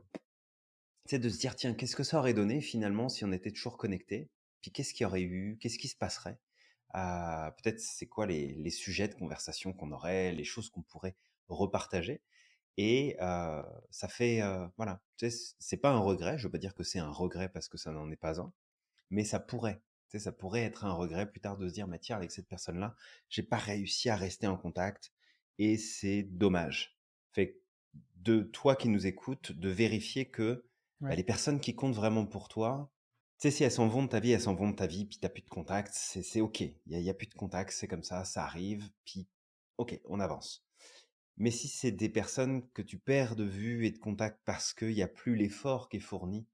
Speaker 2: sais, de se dire tiens, qu'est-ce que ça aurait donné finalement si on était toujours connectés. Puis qu'est-ce qu'il y aurait eu, qu'est-ce qui se passerait. Peut-être c'est quoi les sujets de conversation qu'on aurait, les choses qu'on pourrait repartager. Et ça fait, voilà, tu sais, c'est pas un regret, je veux pas dire que c'est un regret parce que ça n'en est pas un, mais ça pourrait, tu sais, ça pourrait être un regret plus tard de se dire: «Mais tiens, avec cette personne-là, j'ai pas réussi à rester en contact et c'est dommage». Fait de toi qui nous écoutes, de vérifier que, bah,
Speaker 1: Ouais.
Speaker 2: les personnes qui comptent vraiment pour toi, tu sais, si elles s'en vont de ta vie, elles s'en vont de ta vie, puis tu plus de contact, c'est OK. Il y a plus de contact, c'est comme ça arrive, puis OK, on avance. Mais si c'est des personnes que tu perds de vue et de contact parce qu'il y a plus l'effort qui est fourni,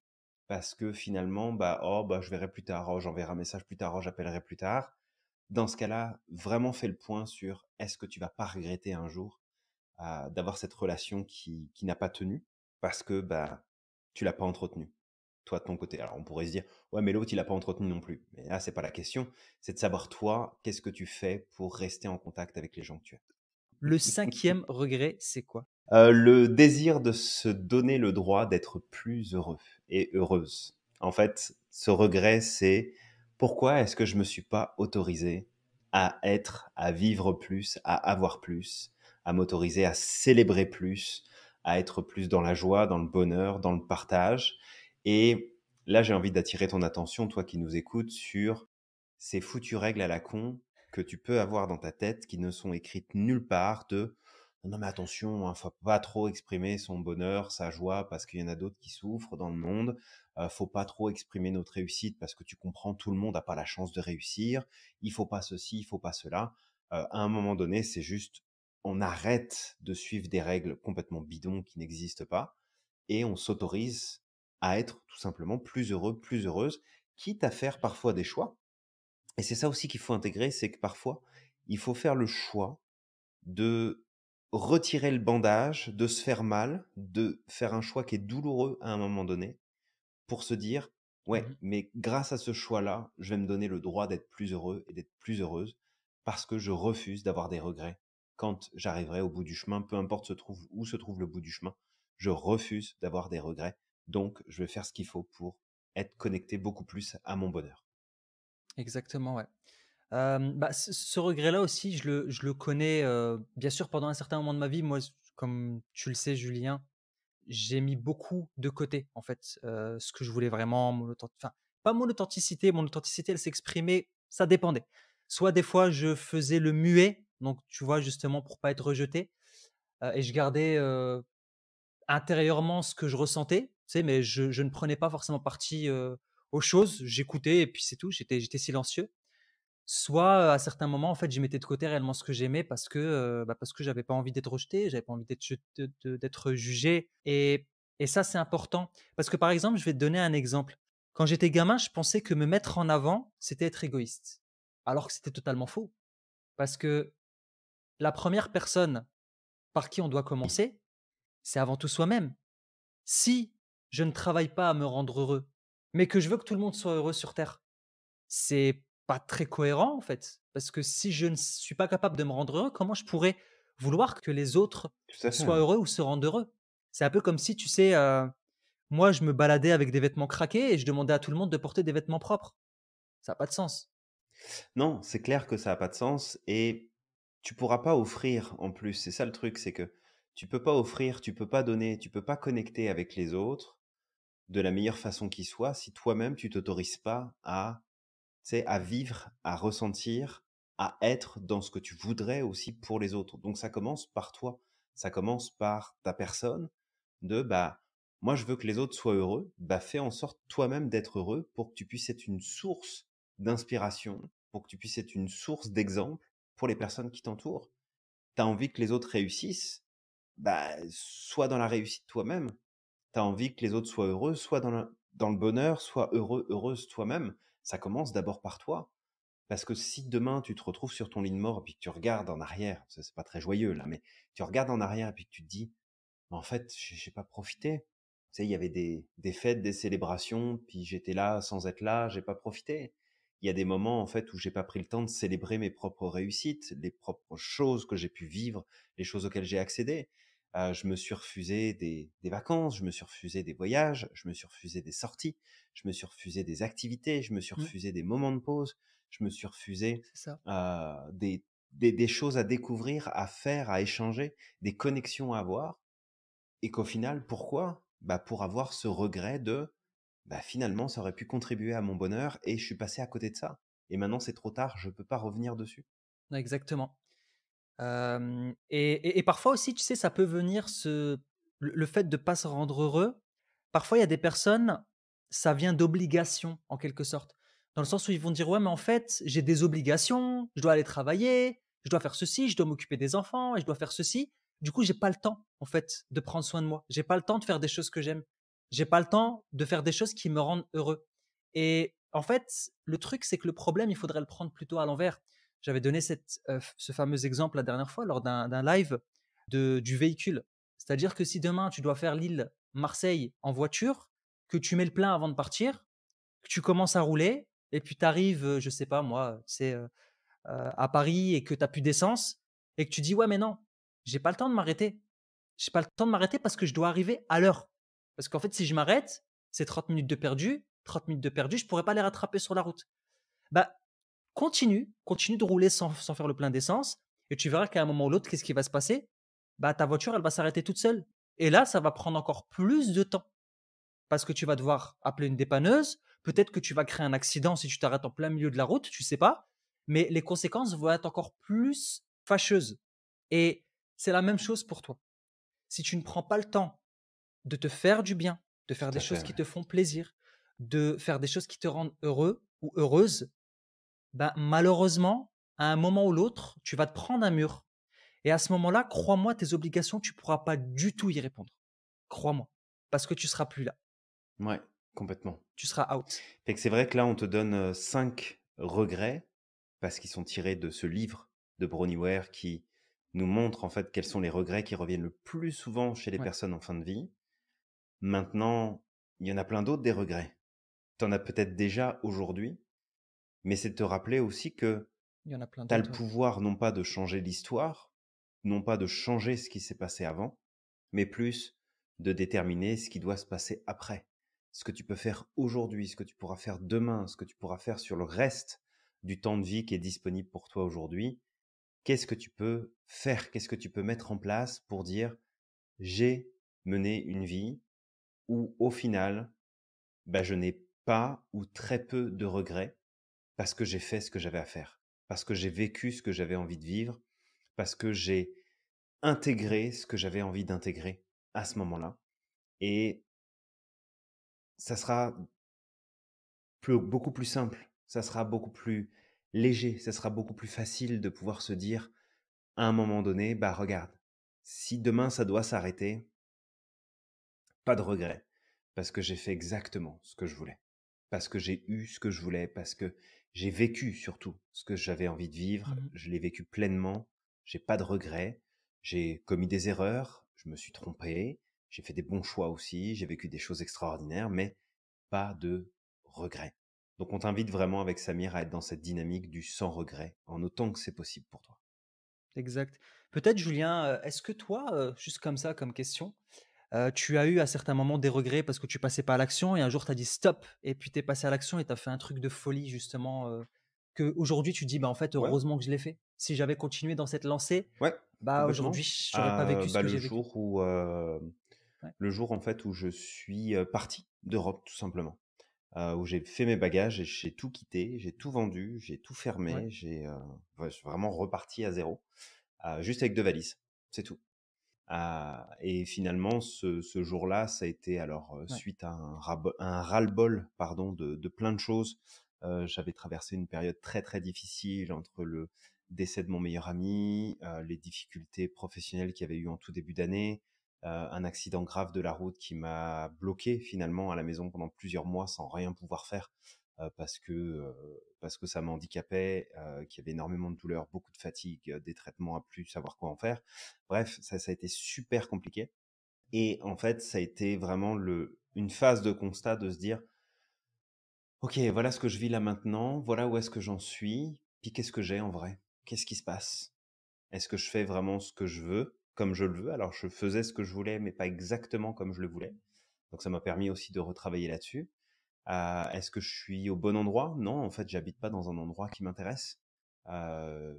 Speaker 2: parce que finalement, bah, oh, bah, je verrai plus tard, oh, j'enverrai un message plus tard, oh, j'appellerai plus tard. Dans ce cas-là, vraiment fais le point sur est-ce que tu vas pas regretter un jour d'avoir cette relation qui n'a pas tenu parce que bah, tu l'as pas entretenue, toi de ton côté. Alors on pourrait se dire, ouais, mais l'autre, il l'a pas entretenu non plus. Mais là, c'est pas la question. C'est de savoir, toi, qu'est-ce que tu fais pour rester en contact avec les gens que tu
Speaker 1: Le
Speaker 2: aimes.
Speaker 1: 5e regret, c'est quoi?
Speaker 2: Le désir de se donner le droit d'être plus heureux et heureuse. En fait, ce regret, c'est pourquoi est-ce que je me suis pas autorisé à être, à vivre plus, à avoir plus, à m'autoriser à célébrer plus, à être plus dans la joie, dans le bonheur, dans le partage. Et là, j'ai envie d'attirer ton attention, toi qui nous écoutes, sur ces foutues règles à la con que tu peux avoir dans ta tête qui ne sont écrites nulle part de non, mais attention, hein, faut pas trop exprimer son bonheur, sa joie, parce qu'il y en a d'autres qui souffrent dans le monde. Faut pas trop exprimer notre réussite parce que tu comprends, tout le monde n'a pas la chance de réussir. Il faut pas ceci, il faut pas cela. À un moment donné, c'est juste, on arrête de suivre des règles complètement bidons qui n'existent pas et on s'autorise à être tout simplement plus heureux, plus heureuse, quitte à faire parfois des choix. Et c'est ça aussi qu'il faut intégrer, c'est que parfois, il faut faire le choix de retirer le bandage, de se faire mal, de faire un choix qui est douloureux à un moment donné, pour se dire: Ouais,
Speaker 1: Mmh.
Speaker 2: mais grâce à ce choix-là, je vais me donner le droit d'être plus heureux et d'être plus heureuse parce que je refuse d'avoir des regrets quand j'arriverai au bout du chemin, peu importe où se trouve le bout du chemin. Je refuse d'avoir des regrets. Donc, je vais faire ce qu'il faut pour être connecté beaucoup plus à mon bonheur.
Speaker 1: Exactement, ouais. Bah, ce regret-là aussi, je le connais, bien sûr pendant un certain moment de ma vie. Moi, comme tu le sais, Julien, j'ai mis beaucoup de côté, en fait, ce que je voulais vraiment, enfin, pas mon authenticité, elle s'exprimait, ça dépendait. Soit des fois, je faisais le muet, donc tu vois, justement pour pas être rejeté, et je gardais, intérieurement ce que je ressentais, tu sais, mais je ne prenais pas forcément parti, aux choses. J'écoutais et puis c'est tout, j'étais silencieux. Soit, à certains moments, en fait, je mettais de côté réellement ce que j'aimais parce que j'avais pas envie d'être rejeté, j'avais pas envie d'être jugé et ça, c'est important. Parce que, par exemple, je vais te donner un exemple. Quand j'étais gamin, je pensais que me mettre en avant, c'était être égoïste. Alors que c'était totalement faux. Parce que la première personne par qui on doit
Speaker 2: Oui,
Speaker 1: commencer, c'est avant tout soi-même. Si je ne travaille pas à me rendre heureux, mais que je veux que tout le monde soit heureux sur terre, c'est pas très cohérent, en fait. Parce que si je ne suis pas capable de me rendre heureux, comment je pourrais vouloir que les autres
Speaker 2: tout à fait,
Speaker 1: soient
Speaker 2: ouais.
Speaker 1: heureux ou se rendent heureux? C'est un peu comme si, tu sais, moi, je me baladais avec des vêtements craqués et je demandais à tout le monde de porter des vêtements propres. Ça a pas de sens.
Speaker 2: Non, c'est clair que ça a pas de sens et tu pourras pas offrir en plus. C'est ça le truc, c'est que tu peux pas offrir, tu peux pas donner, tu peux pas connecter avec les autres de la meilleure façon qui soit si toi-même tu t'autorises pas à, tu sais, à vivre, à ressentir, à être dans ce que tu voudrais aussi pour les autres. Donc ça commence par toi, ça commence par ta personne de bah moi je veux que les autres soient heureux, bah fais en sorte toi-même d'être heureux pour que tu puisses être une source d'inspiration, pour que tu puisses être une source d'exemple pour les personnes qui t'entourent. Tu as envie que les autres réussissent, bah sois dans la réussite toi-même. Tu as envie que les autres soient heureux, soit dans le bonheur, soit heureux, heureuse toi-même. Ça commence d'abord par toi. Parce que si demain tu te retrouves sur ton lit de mort et puis que tu regardes en arrière, ça c'est pas très joyeux là, mais tu regardes en arrière et puis que tu te dis, en fait, j'ai pas profité. Tu sais, il y avait des fêtes, des célébrations, puis j'étais là sans être là, j'ai pas profité. Il y a des moments, en fait, où j'ai pas pris le temps de célébrer mes propres réussites, les propres choses que j'ai pu vivre, les choses auxquelles j'ai accédé. Je me suis refusé des vacances, je me suis refusé des voyages, je me suis refusé des sorties, je me suis refusé des activités, je me suis
Speaker 1: Mmh,
Speaker 2: refusé des moments de pause, je me suis refusé
Speaker 1: c'est ça.
Speaker 2: des choses à découvrir, à faire, à échanger, des connexions à avoir et qu'au final, pourquoi? Bah, pour avoir ce regret de, bah, finalement, ça aurait pu contribuer à mon bonheur et je suis passé à côté de ça. Et maintenant, c'est trop tard, je peux pas revenir dessus.
Speaker 1: Exactement. Et parfois aussi, tu sais, ça peut venir le fait de pas se rendre heureux, parfois il y a des personnes, ça vient d'obligation en quelque sorte. Dans le sens où ils vont dire: «Ouais, mais en fait, j'ai des obligations, je dois aller travailler, je dois faire ceci, je dois m'occuper des enfants et je dois faire ceci. Du coup, j'ai pas le temps, en fait, de prendre soin de moi. J'ai pas le temps de faire des choses que j'aime. J'ai pas le temps de faire des choses qui me rendent heureux». Et en fait, le truc, c'est que le problème, il faudrait le prendre plutôt à l'envers. J'avais donné ce fameux exemple la dernière fois lors d'un live du véhicule. C'est-à-dire que si demain tu dois faire Lille-Marseille en voiture, que tu mets le plein avant de partir, que tu commences à rouler et puis tu arrives, je sais pas moi, c'est à Paris et que tu as plus d'essence et que tu dis: «Ouais, mais non, j'ai pas le temps de m'arrêter. J'ai pas le temps de m'arrêter parce que je dois arriver à l'heure». Parce qu'en fait, si je m'arrête, c'est 30 minutes de perdu, 30 minutes de perdu, je pourrais pas les rattraper sur la route. Bah, continue de rouler sans faire le plein d'essence et tu verras qu'à un moment ou l'autre, qu'est-ce qui va se passer? Bah, ta voiture, elle va s'arrêter toute seule et là, ça va prendre encore plus de temps parce que tu vas devoir appeler une dépanneuse. Peut-être que tu vas créer un accident si tu t'arrêtes en plein milieu de la route, tu sais pas, mais les conséquences vont être encore plus fâcheuses et c'est la même chose pour toi. Si tu ne prends pas le temps de te faire du bien, de faire
Speaker 2: Tout
Speaker 1: des
Speaker 2: à fait,
Speaker 1: choses qui
Speaker 2: ouais.
Speaker 1: te font plaisir, de faire des choses qui te rendent heureux ou heureuse, ben, malheureusement, à un moment ou l'autre, tu vas te prendre un mur. Et à ce moment-là, crois-moi, tes obligations, tu pourras pas du tout y répondre. Crois-moi. Parce que tu seras plus là.
Speaker 2: Ouais, complètement.
Speaker 1: Tu seras out.
Speaker 2: Fait que c'est vrai que là, on te donne 5 regrets parce qu'ils sont tirés de ce livre de Broniware qui nous montre en fait quels sont les regrets qui reviennent le plus souvent chez les
Speaker 1: Ouais.
Speaker 2: personnes en fin de vie. Maintenant, il y en a plein d'autres des regrets. tu en as peut-être déjà aujourd'hui, mais c'est de te rappeler aussi que
Speaker 1: Il y en a plein
Speaker 2: tu as le
Speaker 1: d'autres, ouais.
Speaker 2: pouvoir non pas de changer l'histoire, non pas de changer ce qui s'est passé avant, mais plus de déterminer ce qui doit se passer après. Ce que tu peux faire aujourd'hui, ce que tu pourras faire demain, ce que tu pourras faire sur le reste du temps de vie qui est disponible pour toi aujourd'hui. Qu'est-ce que tu peux faire? Qu'est-ce que tu peux mettre en place pour dire: «J'ai mené une vie où au final, bah, je n'ai pas ou très peu de regrets parce que j'ai fait ce que j'avais à faire, parce que j'ai vécu ce que j'avais envie de vivre, parce que j'ai intégré ce que j'avais envie d'intégrer à ce moment-là». Et ça sera beaucoup plus simple, ça sera beaucoup plus léger, ça sera beaucoup plus facile de pouvoir se dire à un moment donné, bah regarde, si demain ça doit s'arrêter, pas de regret, parce que j'ai fait exactement ce que je voulais, parce que j'ai eu ce que je voulais, parce que j'ai vécu surtout ce que j'avais envie de vivre,
Speaker 1: Mmh.
Speaker 2: je l'ai vécu pleinement, j'ai pas de regrets, j'ai commis des erreurs, je me suis trompé, j'ai fait des bons choix aussi, j'ai vécu des choses extraordinaires, mais pas de regrets. Donc on t'invite vraiment avec Samir à être dans cette dynamique du sans regret, en autant que c'est possible pour toi.
Speaker 1: Exact. Peut-être Julien, est-ce que toi, juste comme ça, comme question, tu as eu à certains moments des regrets parce que tu passais pas à l'action et un jour tu as dit: «Stop» et puis tu es passé à l'action et tu as fait un truc de folie justement, qu'aujourd'hui tu dis: «Bah, en fait,
Speaker 2: Ouais,
Speaker 1: heureusement que je l'ai fait. Si j'avais continué dans cette lancée,
Speaker 2: ouais,
Speaker 1: bah, aujourd'hui
Speaker 2: complètement.
Speaker 1: j'aurais pas vécu ce
Speaker 2: Bah,
Speaker 1: que j'ai vécu». Ouais,
Speaker 2: le jour en fait où je suis parti d'Europe tout simplement, où j'ai fait mes bagages et j'ai tout quitté, j'ai tout vendu, j'ai tout
Speaker 1: ouais,
Speaker 2: fermé, ouais, je suis vraiment reparti à zéro, juste avec 2 valises, c'est tout. Et finalement, ce jour-là, ça a été alors,
Speaker 1: ouais,
Speaker 2: suite à un ras-le-bol, pardon, de plein de choses. J'avais traversé une période très, très difficile entre le décès de mon meilleur ami, les difficultés professionnelles qu'il y avait eu en tout début d'année, un accident grave de la route qui m'a bloqué finalement à la maison pendant plusieurs mois sans rien pouvoir faire, parce que ça m'handicapait, qu'il y avait énormément de douleurs, beaucoup de fatigue, des traitements à plus savoir quoi en faire. Bref, ça a été super compliqué. Et en fait, ça a été vraiment une phase de constat de se dire, OK, voilà ce que je vis là maintenant, voilà où est-ce que j'en suis, puis qu'est-ce que j'ai en vrai? Qu'est-ce qui se passe? Est-ce que je fais vraiment ce que je veux, comme je le veux? Alors, je faisais ce que je voulais, mais pas exactement comme je le voulais. Donc, ça m'a permis aussi de retravailler là-dessus. Est-ce que je suis au bon endroit? Non, en fait, j'habite pas dans un endroit qui m'intéresse.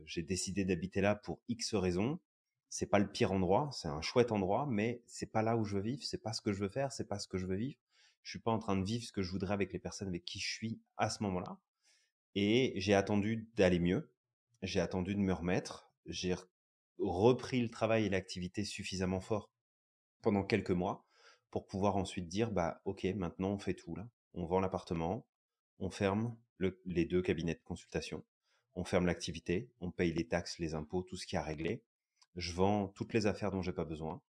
Speaker 2: J'ai décidé d'habiter là pour X raisons. C'est pas le pire endroit, c'est un chouette endroit, mais c'est pas là où je veux vivre, c'est pas ce que je veux faire, c'est pas ce que je veux vivre. Je suis pas en train de vivre ce que je voudrais avec les personnes avec qui je suis à ce moment-là. Et j'ai attendu d'aller mieux. J'ai attendu de me remettre. Repris le travail et l'activité suffisamment fort pendant quelques mois pour pouvoir ensuite dire, bah, OK, maintenant on fait tout là. On vend l'appartement, on ferme les 2 cabinets de consultation, on ferme l'activité, on paye les taxes, les impôts, tout ce qui a réglé. Je vends toutes les affaires dont j'ai pas besoin.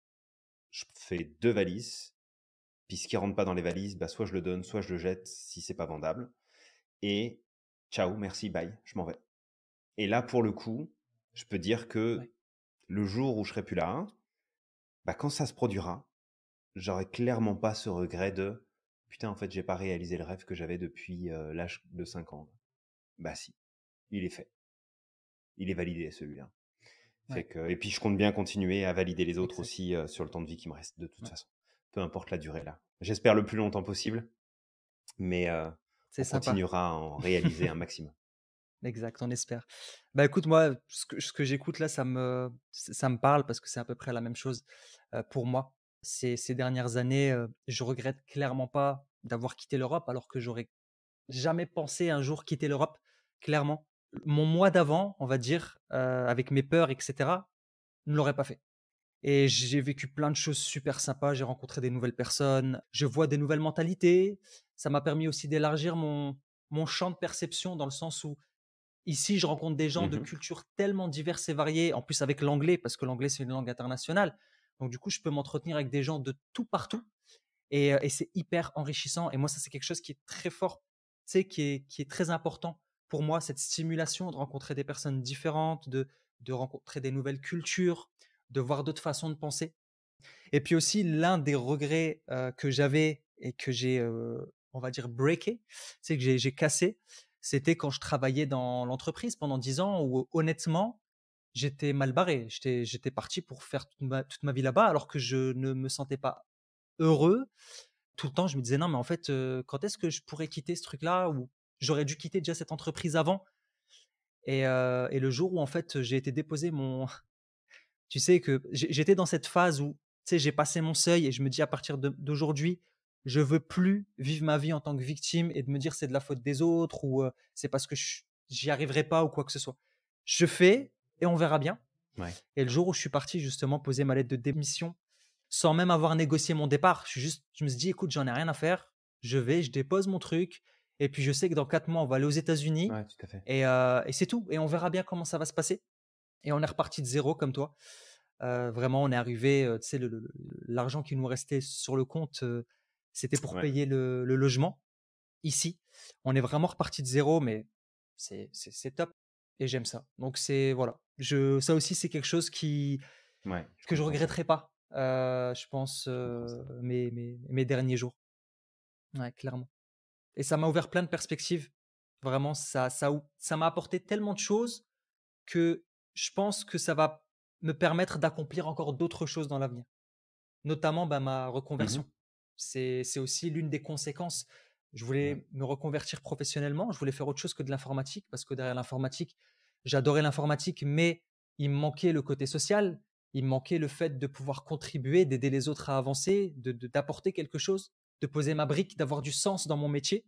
Speaker 2: Je fais 2 valises, puis ce qui rentre pas dans les valises, bah, soit je le donne, soit je le jette si c'est pas vendable. Et ciao, merci, bye, je m'en vais. Et là, pour le coup, je peux dire que
Speaker 1: ouais.
Speaker 2: le jour où je serai plus là, bah, quand ça se produira, j'aurais clairement pas ce regret de: «Putain, en fait, j'ai pas réalisé le rêve que j'avais depuis, l'âge de 5 ans». Bah si, il est fait. Il est validé celui-là. Fait
Speaker 1: Ouais,
Speaker 2: que et puis je compte bien continuer à valider les autres
Speaker 1: exact.
Speaker 2: aussi, sur le temps de vie qui me reste de toute
Speaker 1: Ouais,
Speaker 2: façon. Peu importe la durée là. J'espère le plus longtemps possible, mais,
Speaker 1: c'est
Speaker 2: on
Speaker 1: sympa.
Speaker 2: continuera à en réaliser un maximum.
Speaker 1: Exact, on espère. Bah, écoute, moi, ce que j'écoute là, ça me parle parce que c'est à peu près la même chose, pour moi. Ces dernières années, je regrette clairement pas d'avoir quitté l'Europe alors que j'aurais jamais pensé un jour quitter l'Europe, clairement. Mon moi d'avant, on va dire, avec mes peurs et cetera, ne l'aurait pas fait et j'ai vécu plein de choses super sympas. J'ai rencontré des nouvelles personnes, je vois des nouvelles mentalités. Ça m'a permis aussi d'élargir mon champ de perception dans le sens où ici, je rencontre des gens de
Speaker 2: Mmh.
Speaker 1: cultures tellement diverses et variées, en plus avec l'anglais, parce que l'anglais, c'est une langue internationale. Donc du coup, je peux m'entretenir avec des gens de tout partout et c'est hyper enrichissant et moi, ça, c'est quelque chose qui est très fort, tu sais, qui est très important pour moi, cette stimulation de rencontrer des personnes différentes, de rencontrer des nouvelles cultures, de voir d'autres façons de penser et puis aussi l'un des regrets, que j'avais et que j'ai, on va dire, breaké, c'est que j'ai cassé, c'était quand je travaillais dans l'entreprise pendant 10 ans où honnêtement, j'étais mal barré. J'étais parti pour faire toute ma vie là-bas alors que je ne me sentais pas heureux. Tout le temps, je me disais: «Non, mais en fait, quand est-ce que je pourrais quitter ce truc-là?» ou j'aurais dû quitter déjà cette entreprise avant et le jour où en fait, j'ai été déposer mon tu sais que j'étais dans cette phase où, tu sais, j'ai passé mon seuil et je me dis: «À partir d'aujourd'hui, je veux plus vivre ma vie en tant que victime et de me dire: "C'est de la faute des autres" ou c'est parce que j'y arriverai pas ou quoi que ce soit. Je fais et on verra bien».
Speaker 2: Ouais.
Speaker 1: Et le jour où je suis parti justement poser ma lettre de démission, sans même avoir négocié mon départ, je me suis dit: «Écoute, j'en ai rien à faire. Je dépose mon truc et puis je sais que dans 4 mois, on va aller aux États-Unis
Speaker 2: Ouais, tout à fait.
Speaker 1: et c'est tout et on verra bien comment ça va se passer». Et on est reparti de zéro comme toi. Vraiment, on est arrivé, tu sais, l'argent qui nous restait sur le compte, c'était pour
Speaker 2: Ouais.
Speaker 1: payer le logement ici. On est vraiment reparti de zéro, mais c'est top et j'aime ça. Donc c'est voilà, ça aussi, c'est quelque chose
Speaker 2: Ouais, je
Speaker 1: que je
Speaker 2: comprends ça.
Speaker 1: regretterai pas, je pense,
Speaker 2: Je comprends ça.
Speaker 1: mes derniers jours. Ouais, clairement et ça m'a ouvert plein de perspectives. Vraiment, ça m'a apporté tellement de choses que je pense que ça va me permettre d'accomplir encore d'autres choses dans l'avenir. Notamment, bah, ma
Speaker 2: Mmh.
Speaker 1: reconversion. C'est aussi l'une des conséquences. Je
Speaker 2: Ouais.
Speaker 1: voulais me reconvertir professionnellement, je voulais faire autre chose que de l'informatique parce que derrière l'informatique, j'adorais l'informatique, mais il me manquait le côté social, il me manquait le fait de pouvoir contribuer, d'aider les autres à avancer, d'apporter quelque chose, de poser ma brique, d'avoir du sens dans mon métier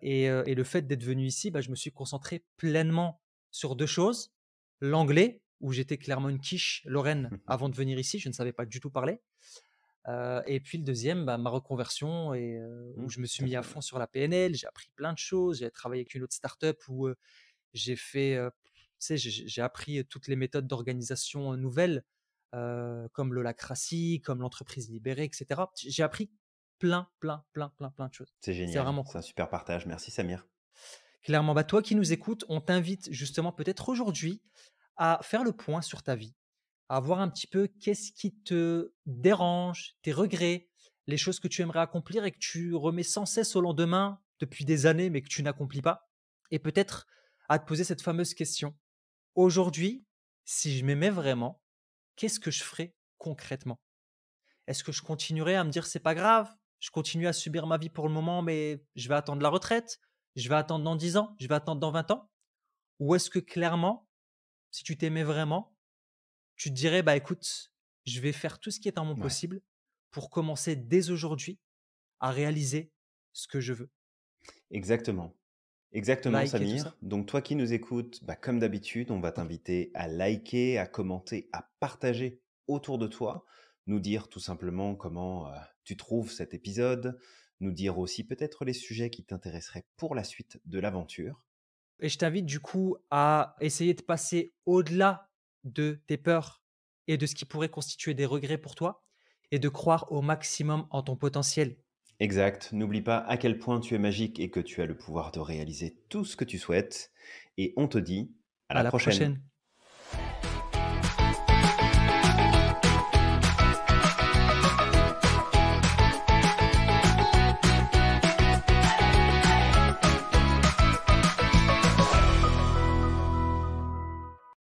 Speaker 1: et le fait d'être venu ici, bah, je me suis concentré pleinement sur 2 choses. L'anglais, où j'étais clairement une quiche lorraine avant de venir ici, je ne savais pas du tout parler. Et puis le deuxième, bah, ma reconversion où
Speaker 2: Mmh,
Speaker 1: je me suis
Speaker 2: tout à
Speaker 1: mis à
Speaker 2: fait, ouais.
Speaker 1: fond sur la PNL, j'ai appris plein de choses, j'ai travaillé avec une autre startup où, j'ai fait, tu sais, j'ai appris toutes les méthodes d'organisation, nouvelles, comme l'holacratie, comme l'entreprise libérée et cetera. J'ai appris plein, plein, plein, plein, plein de choses.
Speaker 2: C'est
Speaker 1: C'est
Speaker 2: génial,
Speaker 1: vraiment
Speaker 2: c'est
Speaker 1: cool.
Speaker 2: un super partage. Merci Samir.
Speaker 1: Clairement, bah, toi qui nous écoutes, on t'invite justement peut-être aujourd'hui à faire le point sur ta vie, à voir un petit peu qu'est-ce qui te dérange, tes regrets, les choses que tu aimerais accomplir et que tu remets sans cesse au lendemain depuis des années, mais que tu n'accomplis pas. Et peut-être à te poser cette fameuse question. Aujourd'hui, si je m'aimais vraiment, qu'est-ce que je ferais concrètement? Est-ce que je continuerai à me dire c'est pas grave, je continue à subir ma vie pour le moment, mais je vais attendre la retraite, je vais attendre dans 10 ans, je vais attendre dans 20 ans? Ou est-ce que clairement, si tu t'aimais vraiment, tu te dirais bah écoute, je vais faire tout ce qui est en mon
Speaker 2: Ouais,
Speaker 1: possible pour commencer dès aujourd'hui à réaliser ce que je veux.
Speaker 2: exactement. Exactement
Speaker 1: Like et tout ça.
Speaker 2: Samir. Donc toi qui nous écoutes, bah, comme d'habitude, on va t'inviter à liker, à commenter, à partager autour de toi, nous dire tout simplement comment, tu trouves cet épisode, nous dire aussi peut-être les sujets qui t'intéresseraient pour la suite de l'aventure.
Speaker 1: Et je t'invite du coup à essayer de passer au-delà de tes peurs et de ce qui pourrait constituer des regrets pour toi et de croire au maximum en ton potentiel.
Speaker 2: Exact. N'oublie pas à quel point tu es magique et que tu as le pouvoir de réaliser tout ce que tu souhaites. Et on te dit à
Speaker 1: À
Speaker 2: la
Speaker 1: la
Speaker 2: prochaine.
Speaker 1: prochaine.